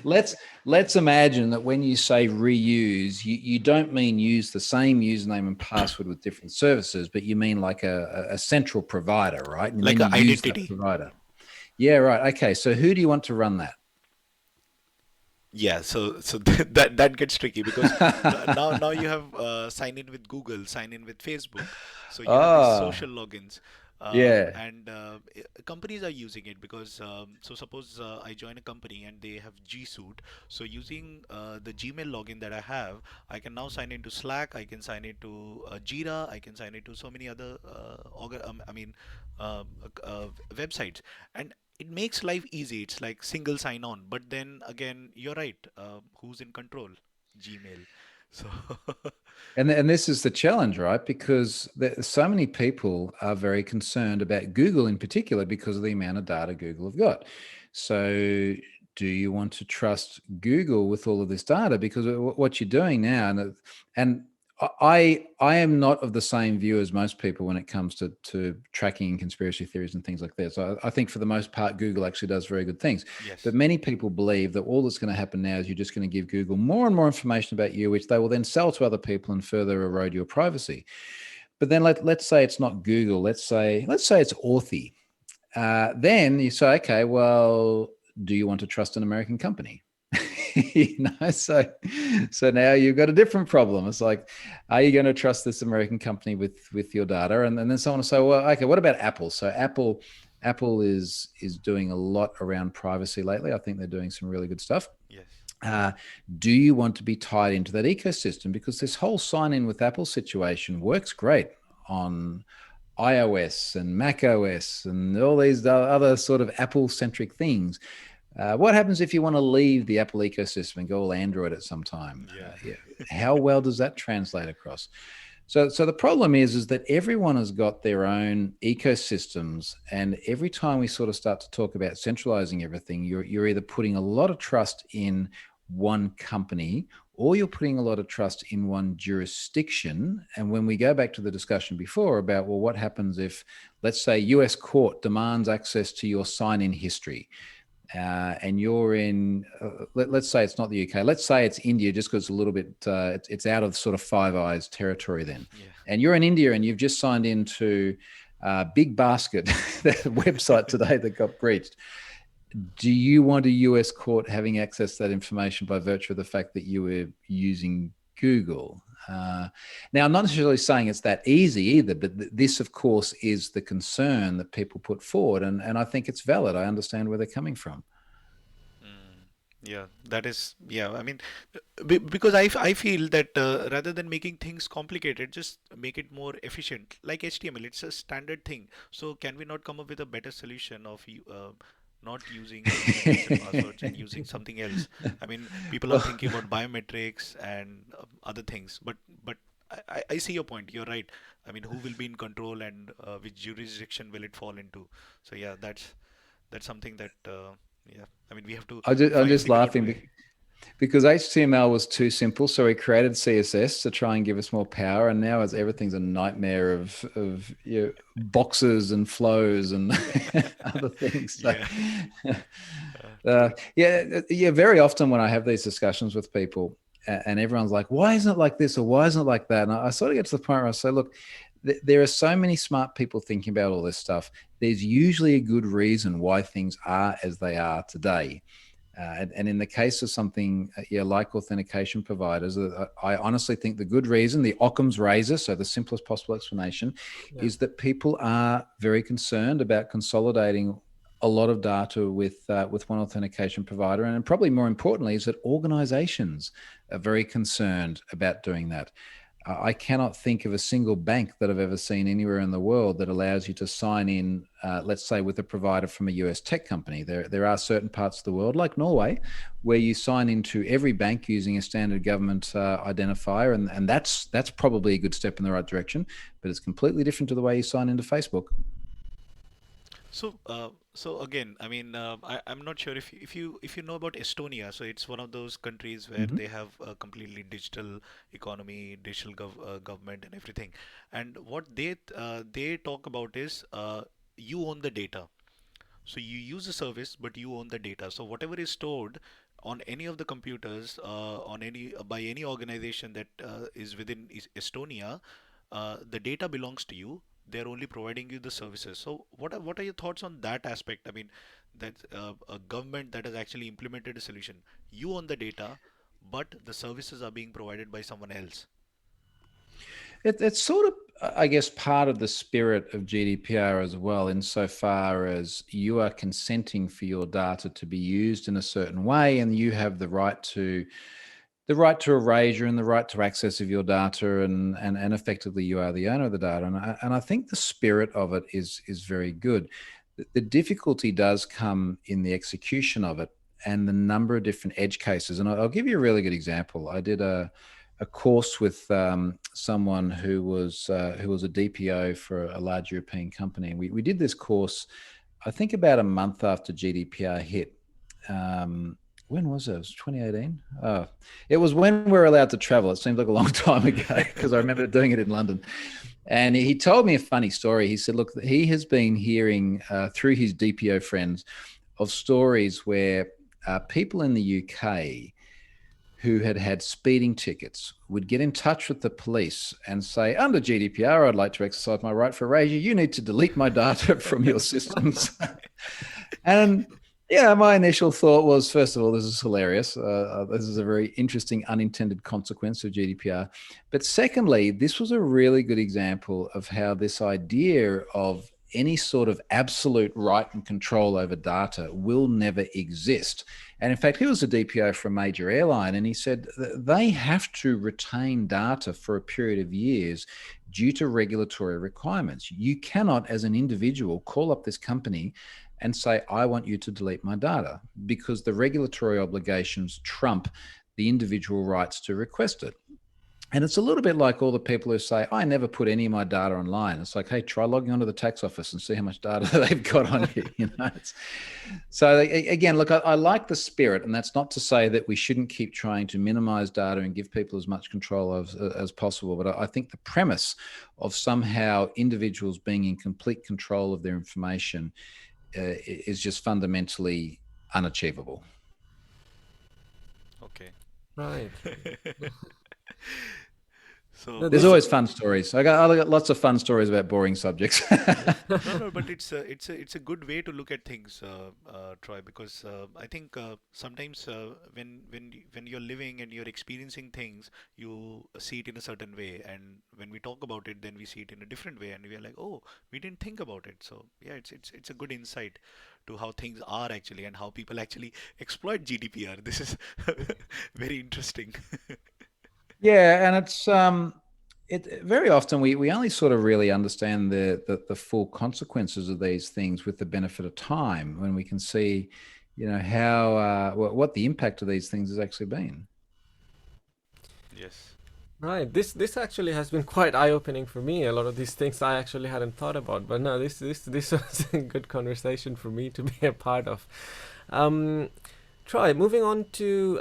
let's imagine that when you say reuse, you don't mean use the same username and password with different services, but you mean like a central provider, right? And Like then an you use that identity. provider. Yeah, right. Okay, so who do you want to run that? Yeah, so that gets tricky because now you have sign in with Google, sign in with Facebook, so you have these Oh, social logins, yeah. and companies are using it because so suppose I join a company and they have G Suite, so using the Gmail login that I have, I can now sign into Slack, I can sign into Jira, I can sign into so many other I mean websites, and it makes life easy. It's like single sign on. But then again, you're right. Who's in control? Gmail. So And this is the challenge, right? Because so many people are very concerned about Google in particular because of the amount of data Google have got. So, do you want to trust Google with all of this data? Because what you're doing now, and I am not of the same view as most people when it comes to tracking conspiracy theories and things like this. So I think for the most part, Google actually does very good things. But yes. many people believe that all that's going to happen now is you're just going to give Google more and more information about you, which they will then sell to other people and further erode your privacy. But then let's say it's not Google. Let's say it's Authy. Then you say, okay, well, do you want to trust an American company? So now you've got a different problem. It's like, are you going to trust this American company with your data? And then someone will say, well, okay, what about Apple? So Apple is doing a lot around privacy lately. I think they're doing some really good stuff. Yes. Uh, do you want to be tied into that ecosystem? Because this whole sign in with Apple situation works great on iOS and Mac OS and all these other sort of Apple centric things. What happens if you want to leave the Apple ecosystem and go all Android at some time? Yeah. Yeah. How well does that translate across? So the problem is that everyone has got their own ecosystems, and every time we sort of start to talk about centralizing everything, you're either putting a lot of trust in one company or you're putting a lot of trust in one jurisdiction. And when we go back to the discussion before about, well, what happens if, let's say, US court demands access to your sign-in history, and you're in, let's say it's not the UK, let's say it's India, just because it's a little bit, it's out of sort of Five Eyes territory then. Yeah. And you're in India and you've just signed into Big Basket, the website today that got breached. Do you want a US court having access to that information by virtue of the fact that you were using Google? Now, I'm not necessarily saying it's that easy either, but this, of course, is the concern that people put forward. And I think it's valid. I understand where they're coming from. Mm. Yeah, that is, yeah. I mean, because I feel that rather than making things complicated, just make it more efficient. Like HTML, it's a standard thing. So can we not come up with a better solution of you not using usernames and passwords and using something else? I mean, people are Well, thinking about biometrics and other things, but I see your point. You're right. I mean, who will be in control and which jurisdiction will it fall into? So yeah, that's something that yeah. I mean, we have to I'm find just figure out a laughing way. because HTML was too simple. So we created CSS to try and give us more power. And now everything's a nightmare of boxes and flows and other things. So, Yeah. very often when I have these discussions with people and everyone's like, why isn't it like this? Or why isn't it like that? And I sort of get to the point where I say, look, there are so many smart people thinking about all this stuff. There's usually a good reason why things are as they are today. And in the case of something like authentication providers, I honestly think the good reason, the Occam's razor, so the simplest possible explanation, is that people are very concerned about consolidating a lot of data with one authentication provider. And probably more importantly is that organizations are very concerned about doing that. I cannot think of a single bank that I've ever seen anywhere in the world that allows you to sign in, let's say, with a provider from a US tech company. There are certain parts of the world, like Norway, where you sign into every bank using a standard government identifier, and that's probably a good step in the right direction. But it's completely different to the way you sign into Facebook. So again, I mean, I'm not sure if you know about Estonia. So it's one of those countries where they have a completely digital economy, digital government, and everything. And what they talk about is you own the data. So you use the service, but you own the data. So whatever is stored on any of the computers, on any by any organization that is within Estonia, the data belongs to you. They're only providing you the services. So what are your thoughts on that aspect? I mean, that a government that has actually implemented a solution, you own the data, but the services are being provided by someone else. It's sort of, I guess, part of the spirit of GDPR as well, insofar as you are consenting for your data to be used in a certain way, and you have the right to erasure and the right to access of your data, and effectively you are the owner of the data. And I think the spirit of it is very good. The difficulty does come in the execution of it and the number of different edge cases. And I'll give you a really good example. I did a course with someone who was a DPO for a large European company. And we did this course, I think about a month after GDPR hit. When was it? It was 2018. It was when we were allowed to travel. It seems like a long time ago because I remember doing it in London. And he told me a funny story. He said, look, he has been hearing through his DPO friends of stories where people in the UK who had speeding tickets would get in touch with the police and say, under GDPR, I'd like to exercise my right for erasure. You need to delete my data from your systems. And yeah, my initial thought was, first of all, this is hilarious. This is a very interesting unintended consequence of GDPR. But secondly, this was a really good example of how this idea of any sort of absolute right and control over data will never exist. And in fact, he was a DPO for a major airline, and he said they have to retain data for a period of years due to regulatory requirements. You cannot, as an individual, call up this company and say, I want you to delete my data, because the regulatory obligations trump the individual rights to request it. And it's a little bit like all the people who say, I never put any of my data online. It's like, hey, try logging onto the tax office and see how much data they've got on you. So again, look, I like the spirit, and that's not to say that we shouldn't keep trying to minimize data and give people as much control as possible. But I think the premise of somehow individuals being in complete control of their information is just fundamentally unachievable. Okay. Right. So there's always fun stories. I got lots of fun stories about boring subjects. no, but it's a good way to look at things, Troy, because I think sometimes when you're living and you're experiencing things, you see it in a certain way, and when we talk about it, then we see it in a different way, and we are like, oh, we didn't think about it. So yeah, it's a good insight to how things are actually and how people actually exploit GDPR. This is very interesting. Yeah, and it's very often we only sort of really understand the full consequences of these things with the benefit of time, when we can see, how what the impact of these things has actually been. Yes. Right. This actually has been quite eye-opening for me. A lot of these things I actually hadn't thought about. But no, this was a good conversation for me to be a part of. Try moving on to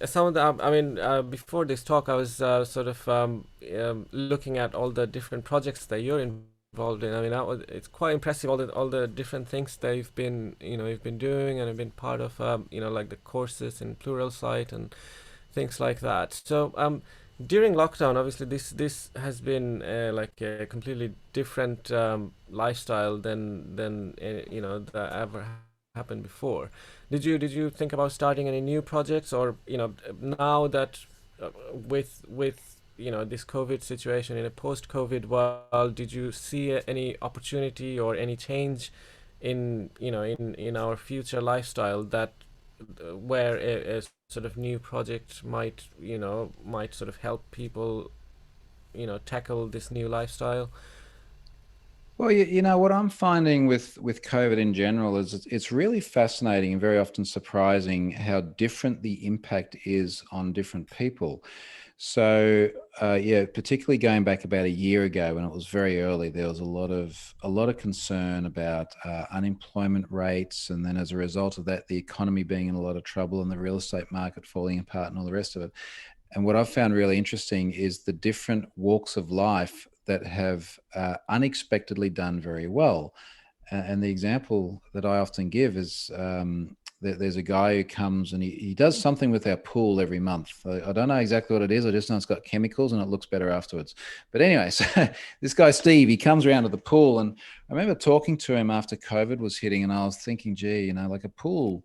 some of the. I mean, before this talk, I was sort of looking at all the different projects that you're involved in. I mean, it's quite impressive all the different things that you've been doing and have been part of. Like the courses in Pluralsight and things like that. So during lockdown, obviously this has been like a completely different lifestyle than that ever happened before. Did you think about starting any new projects, or now that with this COVID situation in a post-COVID world, did you see any opportunity or any change in our future lifestyle that where a sort of new project might sort of help people tackle this new lifestyle? Well, what I'm finding with COVID in general is it's really fascinating and very often surprising how different the impact is on different people. So, particularly going back about a year ago when it was very early, there was a lot of concern about unemployment rates, and then as a result of that, the economy being in a lot of trouble and the real estate market falling apart and all the rest of it. And what I've found really interesting is the different walks of life that have unexpectedly done very well. And the example that I often give is there's a guy who comes and he does something with our pool every month. I don't know exactly what it is. I just know it's got chemicals and it looks better afterwards. But anyway, so this guy, Steve, he comes around to the pool, and I remember talking to him after COVID was hitting, and I was thinking, gee, like a pool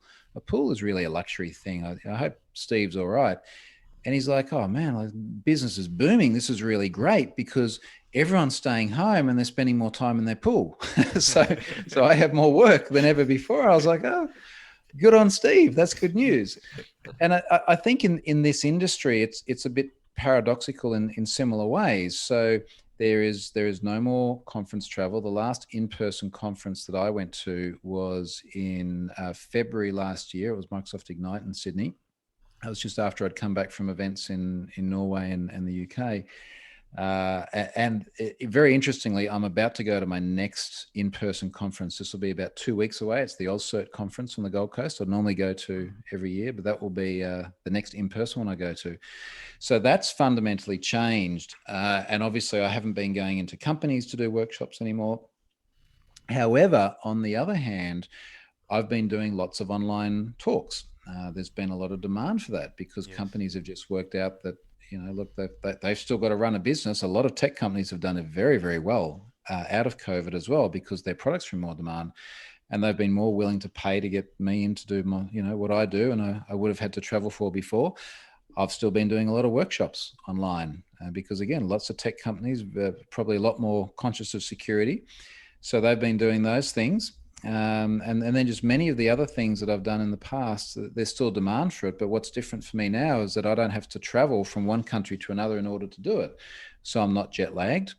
is really a luxury thing. I hope Steve's all right. And he's like, oh man, like, business is booming. This is really great because everyone's staying home and they're spending more time in their pool. so I have more work than ever before. I was like, oh, good on Steve. That's good news. And I think in this industry, it's a bit paradoxical in similar ways. So there is no more conference travel. The last in-person conference that I went to was in February last year. It was Microsoft Ignite in Sydney. It was just after I'd come back from events in Norway and the UK. Very interestingly, I'm about to go to my next in-person conference. This will be about 2 weeks away. It's the AusCert conference on the Gold Coast. I normally go to every year, but that will be the next in-person one I go to. So that's fundamentally changed. And obviously I haven't been going into companies to do workshops anymore. However, on the other hand, I've been doing lots of online talks. There's been a lot of demand for that because companies have just worked out that, look, they've still got to run a business. A lot of tech companies have done it very, very well out of COVID as well because their products are in more demand, and they've been more willing to pay to get me in to do my, what I do, and I would have had to travel for before. I've still been doing a lot of workshops online because, again, lots of tech companies are probably a lot more conscious of security. So they've been doing those things. And then just many of the other things that I've done in the past, there's still demand for it. But what's different for me now is that I don't have to travel from one country to another in order to do it. So I'm not jet lagged.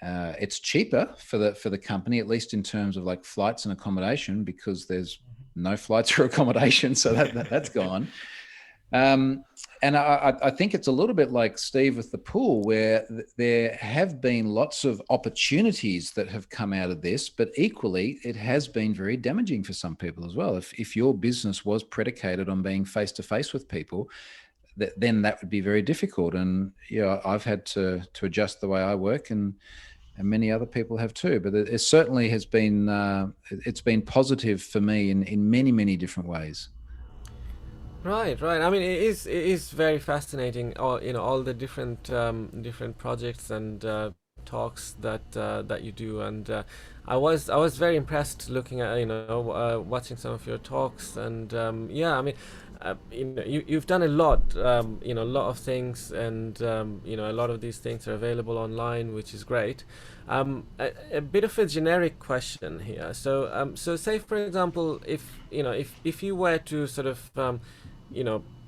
It's cheaper for the company, at least in terms of like flights and accommodation, because there's no flights or accommodation. So that's gone. And I think it's a little bit like Steve with the pool, where there have been lots of opportunities that have come out of this, but equally it has been very damaging for some people as well. If your business was predicated on being face-to-face with people, then that would be very difficult. And I've had to adjust the way I work, and many other people have too. But it certainly has been it's been positive for me in many, many different ways. Right. I mean, it is very fascinating. All the different projects and talks that you do, and I was very impressed looking at watching some of your talks, and I mean, you've done a lot, a lot of things, and a lot of these things are available online, which is great. A bit of a generic question here. So say for example, if you were to sort of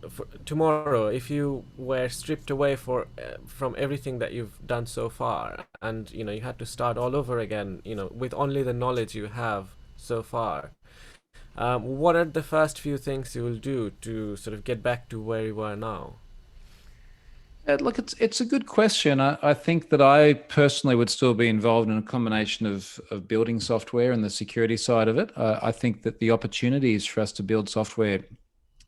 for tomorrow, if you were stripped away from everything that you've done so far, and you had to start all over again, with only the knowledge you have so far, what are the first few things you will do to sort of get back to where you are now? Look, it's a good question. I think that I personally would still be involved in a combination of building software and the security side of it. I think that the opportunities for us to build software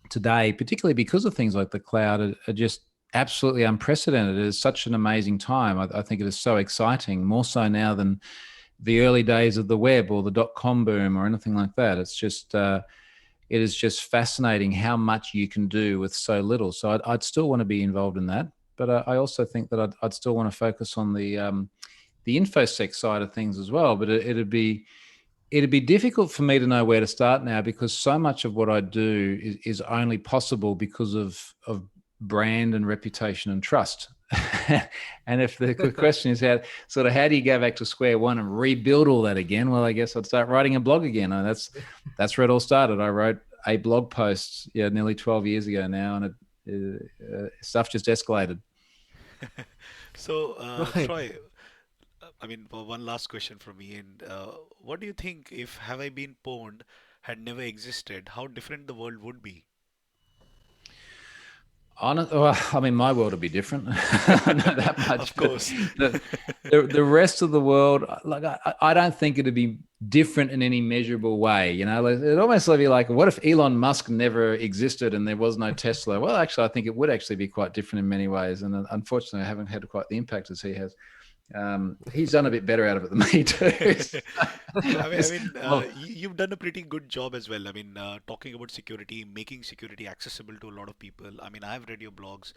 today, particularly because of things like the cloud, are just absolutely unprecedented. It is such an amazing time. I think it is so exciting, more so now than the early days of the web or the dot-com boom or anything like that. It's just it is just fascinating how much you can do with so little. So I'd still want to be involved in that, but I also think that I'd still want to focus on the infosec side of things as well. But it'd be difficult for me to know where to start now, because so much of what I do is only possible because of brand and reputation and trust. And if the question is how do you go back to square one and rebuild all that again? Well, I guess I'd start writing a blog again. And that's where it all started. I wrote a blog post nearly 12 years ago now, and stuff just escalated. So, Right. Troy, I mean, one last question from me. And what do you think if Have I Been Pwned had never existed, how different the world would be? Well, I mean, my world would be different. I know that much. Of course. The rest of the world, like I don't think it'd be different in any measurable way. It'd almost be like, what if Elon Musk never existed and there was no Tesla? Well, actually, I think it would actually be quite different in many ways. And unfortunately, I haven't had quite the impact as he has. He's done a bit better out of it than me too. You've done a pretty good job as well. I mean, talking about security, making security accessible to a lot of people. I mean, I've read your blogs,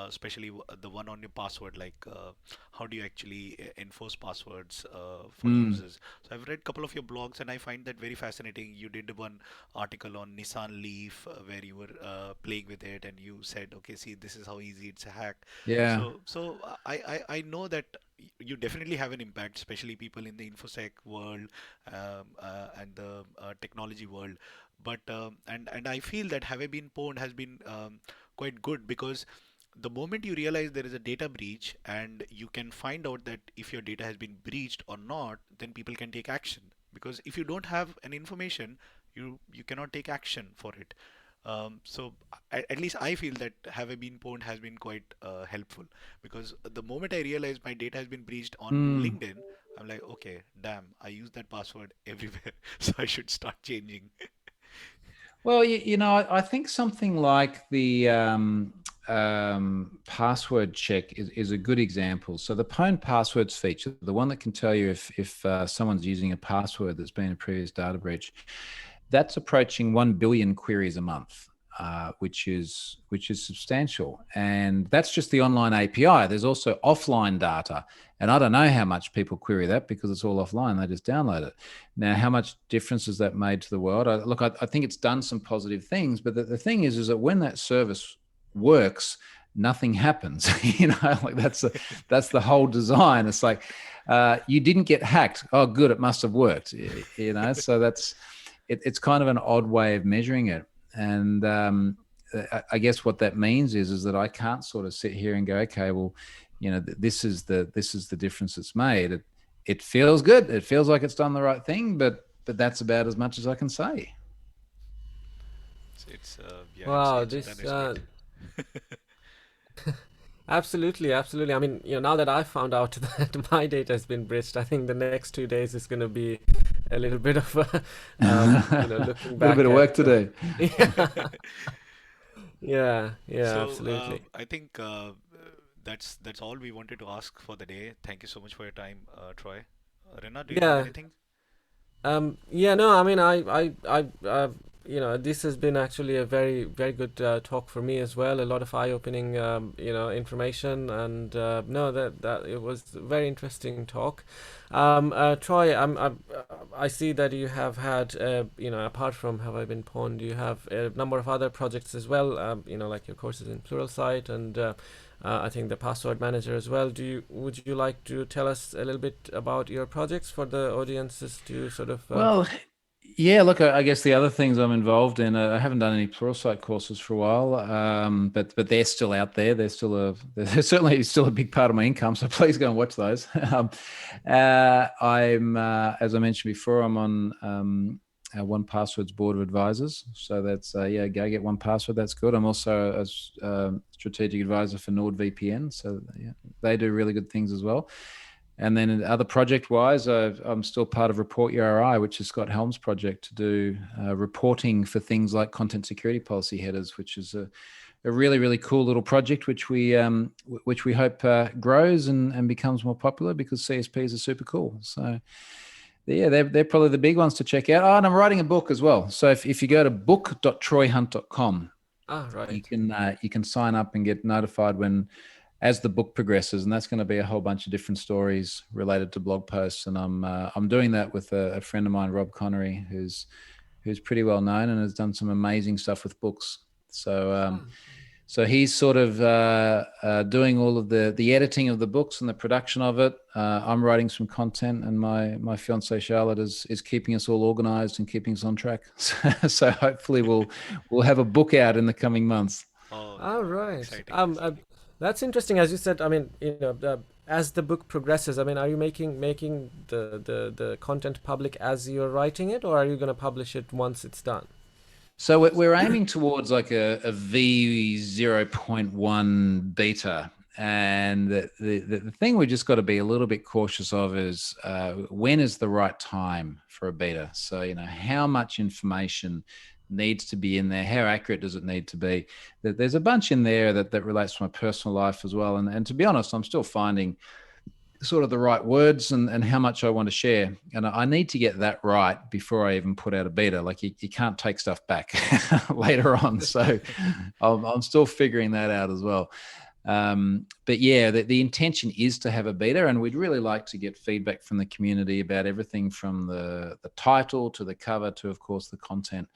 especially the one on your password, like how do you actually enforce passwords for users. So I've read a couple of your blogs, and I find that very fascinating. You did one article on Nissan Leaf where you were playing with it, and you said, okay, see, this is how easy it's a hack. Yeah. So I know that you definitely have an impact, especially people in the infosec world and the technology world. But and I feel that Have I Been Pwned has been quite good, because the moment you realize there is a data breach and you can find out that if your data has been breached or not, then people can take action. Because if you don't have an information, you cannot take action for it. So at least I feel that Have I Been Pwned has been quite helpful, because the moment I realize my data has been breached on LinkedIn, I'm like, okay, damn, I use that password everywhere, so I should start changing. Well, I think something like the password check is a good example. So the Pwned passwords feature, the one that can tell you if someone's using a password that's been a previous data breach, that's approaching 1 billion queries a month, which is substantial. And that's just the online API. There's also offline data. And I don't know how much people query that, because it's all offline. They just download it. Now, how much difference has that made to the world? I think it's done some positive things. But the thing is that when that service works, nothing happens. Like that's the whole design. It's like, you didn't get hacked. Oh, good. It must have worked. So that's... It's kind of an odd way of measuring it. And I guess what that means is that I can't sort of sit here and go, okay, well, this is the difference it's made. It feels good. It feels like it's done the right thing, but that's about as much as I can say. Wow, It's this done absolutely, absolutely. I mean, now that I found out that my data has been breached, I think the next 2 days is going to be a little bit of looking a back little bit of work at, to do. yeah, So absolutely. I think that's all we wanted to ask for the day. Thank you so much for your time, Troy. Rena, do you have Yeah, anything? yeah, no, I mean, this has been actually a very, very good talk for me as well. A lot of eye-opening, information, and no, that it was a very interesting talk. Troy, I see that you have had, apart from Have I Been Pwned, you have a number of other projects as well. Like your courses in Pluralsight, and I think the Password Manager as well. Would you like to tell us a little bit about your projects for the audiences to sort of? Well, yeah, look, I guess the other things I'm involved in, I haven't done any Pluralsight courses for a while, but they're still out there. They're certainly still a big part of my income. So please go and watch those. I'm, as I mentioned before, I'm on 1Password's board of advisors. So that's go get 1Password. That's good. I'm also a strategic advisor for NordVPN. So they do really good things as well. And then other project-wise, I'm still part of Report URI, which is Scott Helm's project to do reporting for things like content security policy headers, which is a really, really cool little project, which we hope grows and becomes more popular, because CSPs are super cool. So yeah, they're probably the big ones to check out. Oh, and I'm writing a book as well. So if you go to book.troyhunt.com, right. you can sign up and get notified as the book progresses, and that's going to be a whole bunch of different stories related to blog posts. And I'm doing that with a friend of mine, Rob Connery, who's pretty well known and has done some amazing stuff with books. So he's sort of doing all of the editing of the books and the production of it. I'm writing some content, and my fiancée Charlotte is keeping us all organized and keeping us on track. So hopefully we'll have a book out in the coming months. All right. That's interesting. As you said, I mean, as the book progresses, I mean, are you making the content public as you're writing it, or are you going to publish it once it's done? So we're aiming towards like a V0.1 beta. And the thing we just got to be a little bit cautious of is when is the right time for a beta? So, how much information needs to be in there? How accurate does it need to be? There's a bunch in there that relates to my personal life as well. And to be honest, I'm still finding sort of the right words and how much I want to share. And I need to get that right before I even put out a beta. Like you can't take stuff back later on. So I'm still figuring that out as well. But yeah, the intention is to have a beta, and we'd really like to get feedback from the community about everything from the title to the cover to, of course, the content.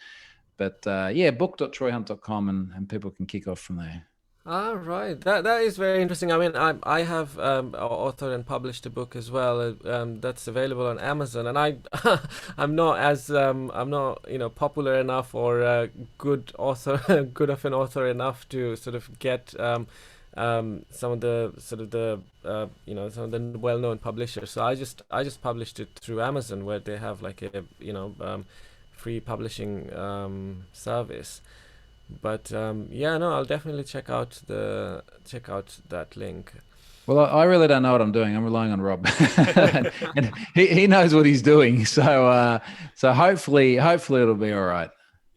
But yeah, book.troyhunt.com and people can kick off from there. All right, that is very interesting. I mean, I have authored and published a book as well. That's available on Amazon, and I'm not popular enough or good of an author enough to sort of get some of the some of the well-known publishers. So I just published it through Amazon, where they have like a free publishing service. But I'll definitely check out that link. Well, I really don't know what I'm doing. I'm relying on Rob, and he knows what he's doing. So hopefully it'll be all right.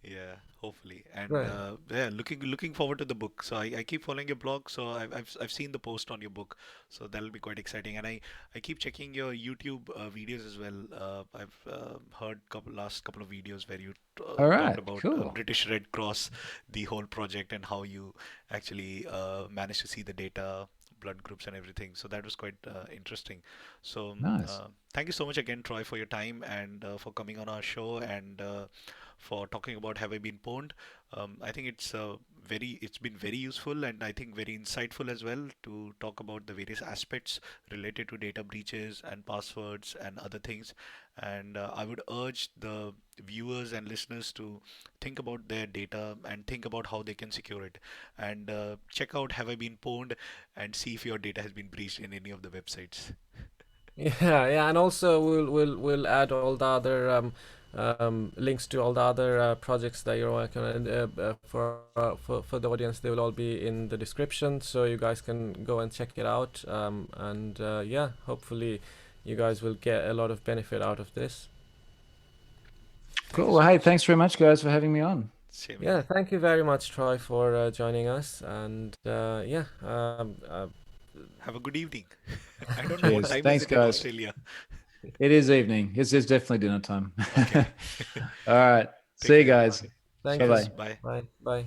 Yeah, hopefully. And Right. looking forward to the book. So I keep following your blog. So I've seen the post on your book. So that'll be quite exciting. And I keep checking your YouTube videos as well. I've heard last couple of videos where you All right, talked about cool. British Red Cross, the whole project, and how you actually managed to see the data, blood groups, and everything. So that was quite interesting. So Nice. thank you so much again, Troy, for your time and for coming on our show and for talking about Have I Been Pwned. I think it's been very useful and I think very insightful as well to talk about the various aspects related to data breaches and passwords and other things. And I would urge the viewers and listeners to think about their data and think about how they can secure it. And check out Have I Been Pwned and see if your data has been breached in any of the websites. Yeah, and also we'll add all the other links to all the other projects that you're working on, and for the audience. They will all be in the description, so you guys can go and check it out. And hopefully you guys will get a lot of benefit out of this. Cool. Well, hey, thanks very much, guys, for having me on. Same Yeah, here. thank you very much, Troy, for joining us. And Have a good evening. I don't know what Cheers. time Thanks, is it in guys. Australia. It is evening. It's definitely dinner time. Okay. All right. Take See you care. guys. thank Bye-bye. you. Bye. Bye. Bye.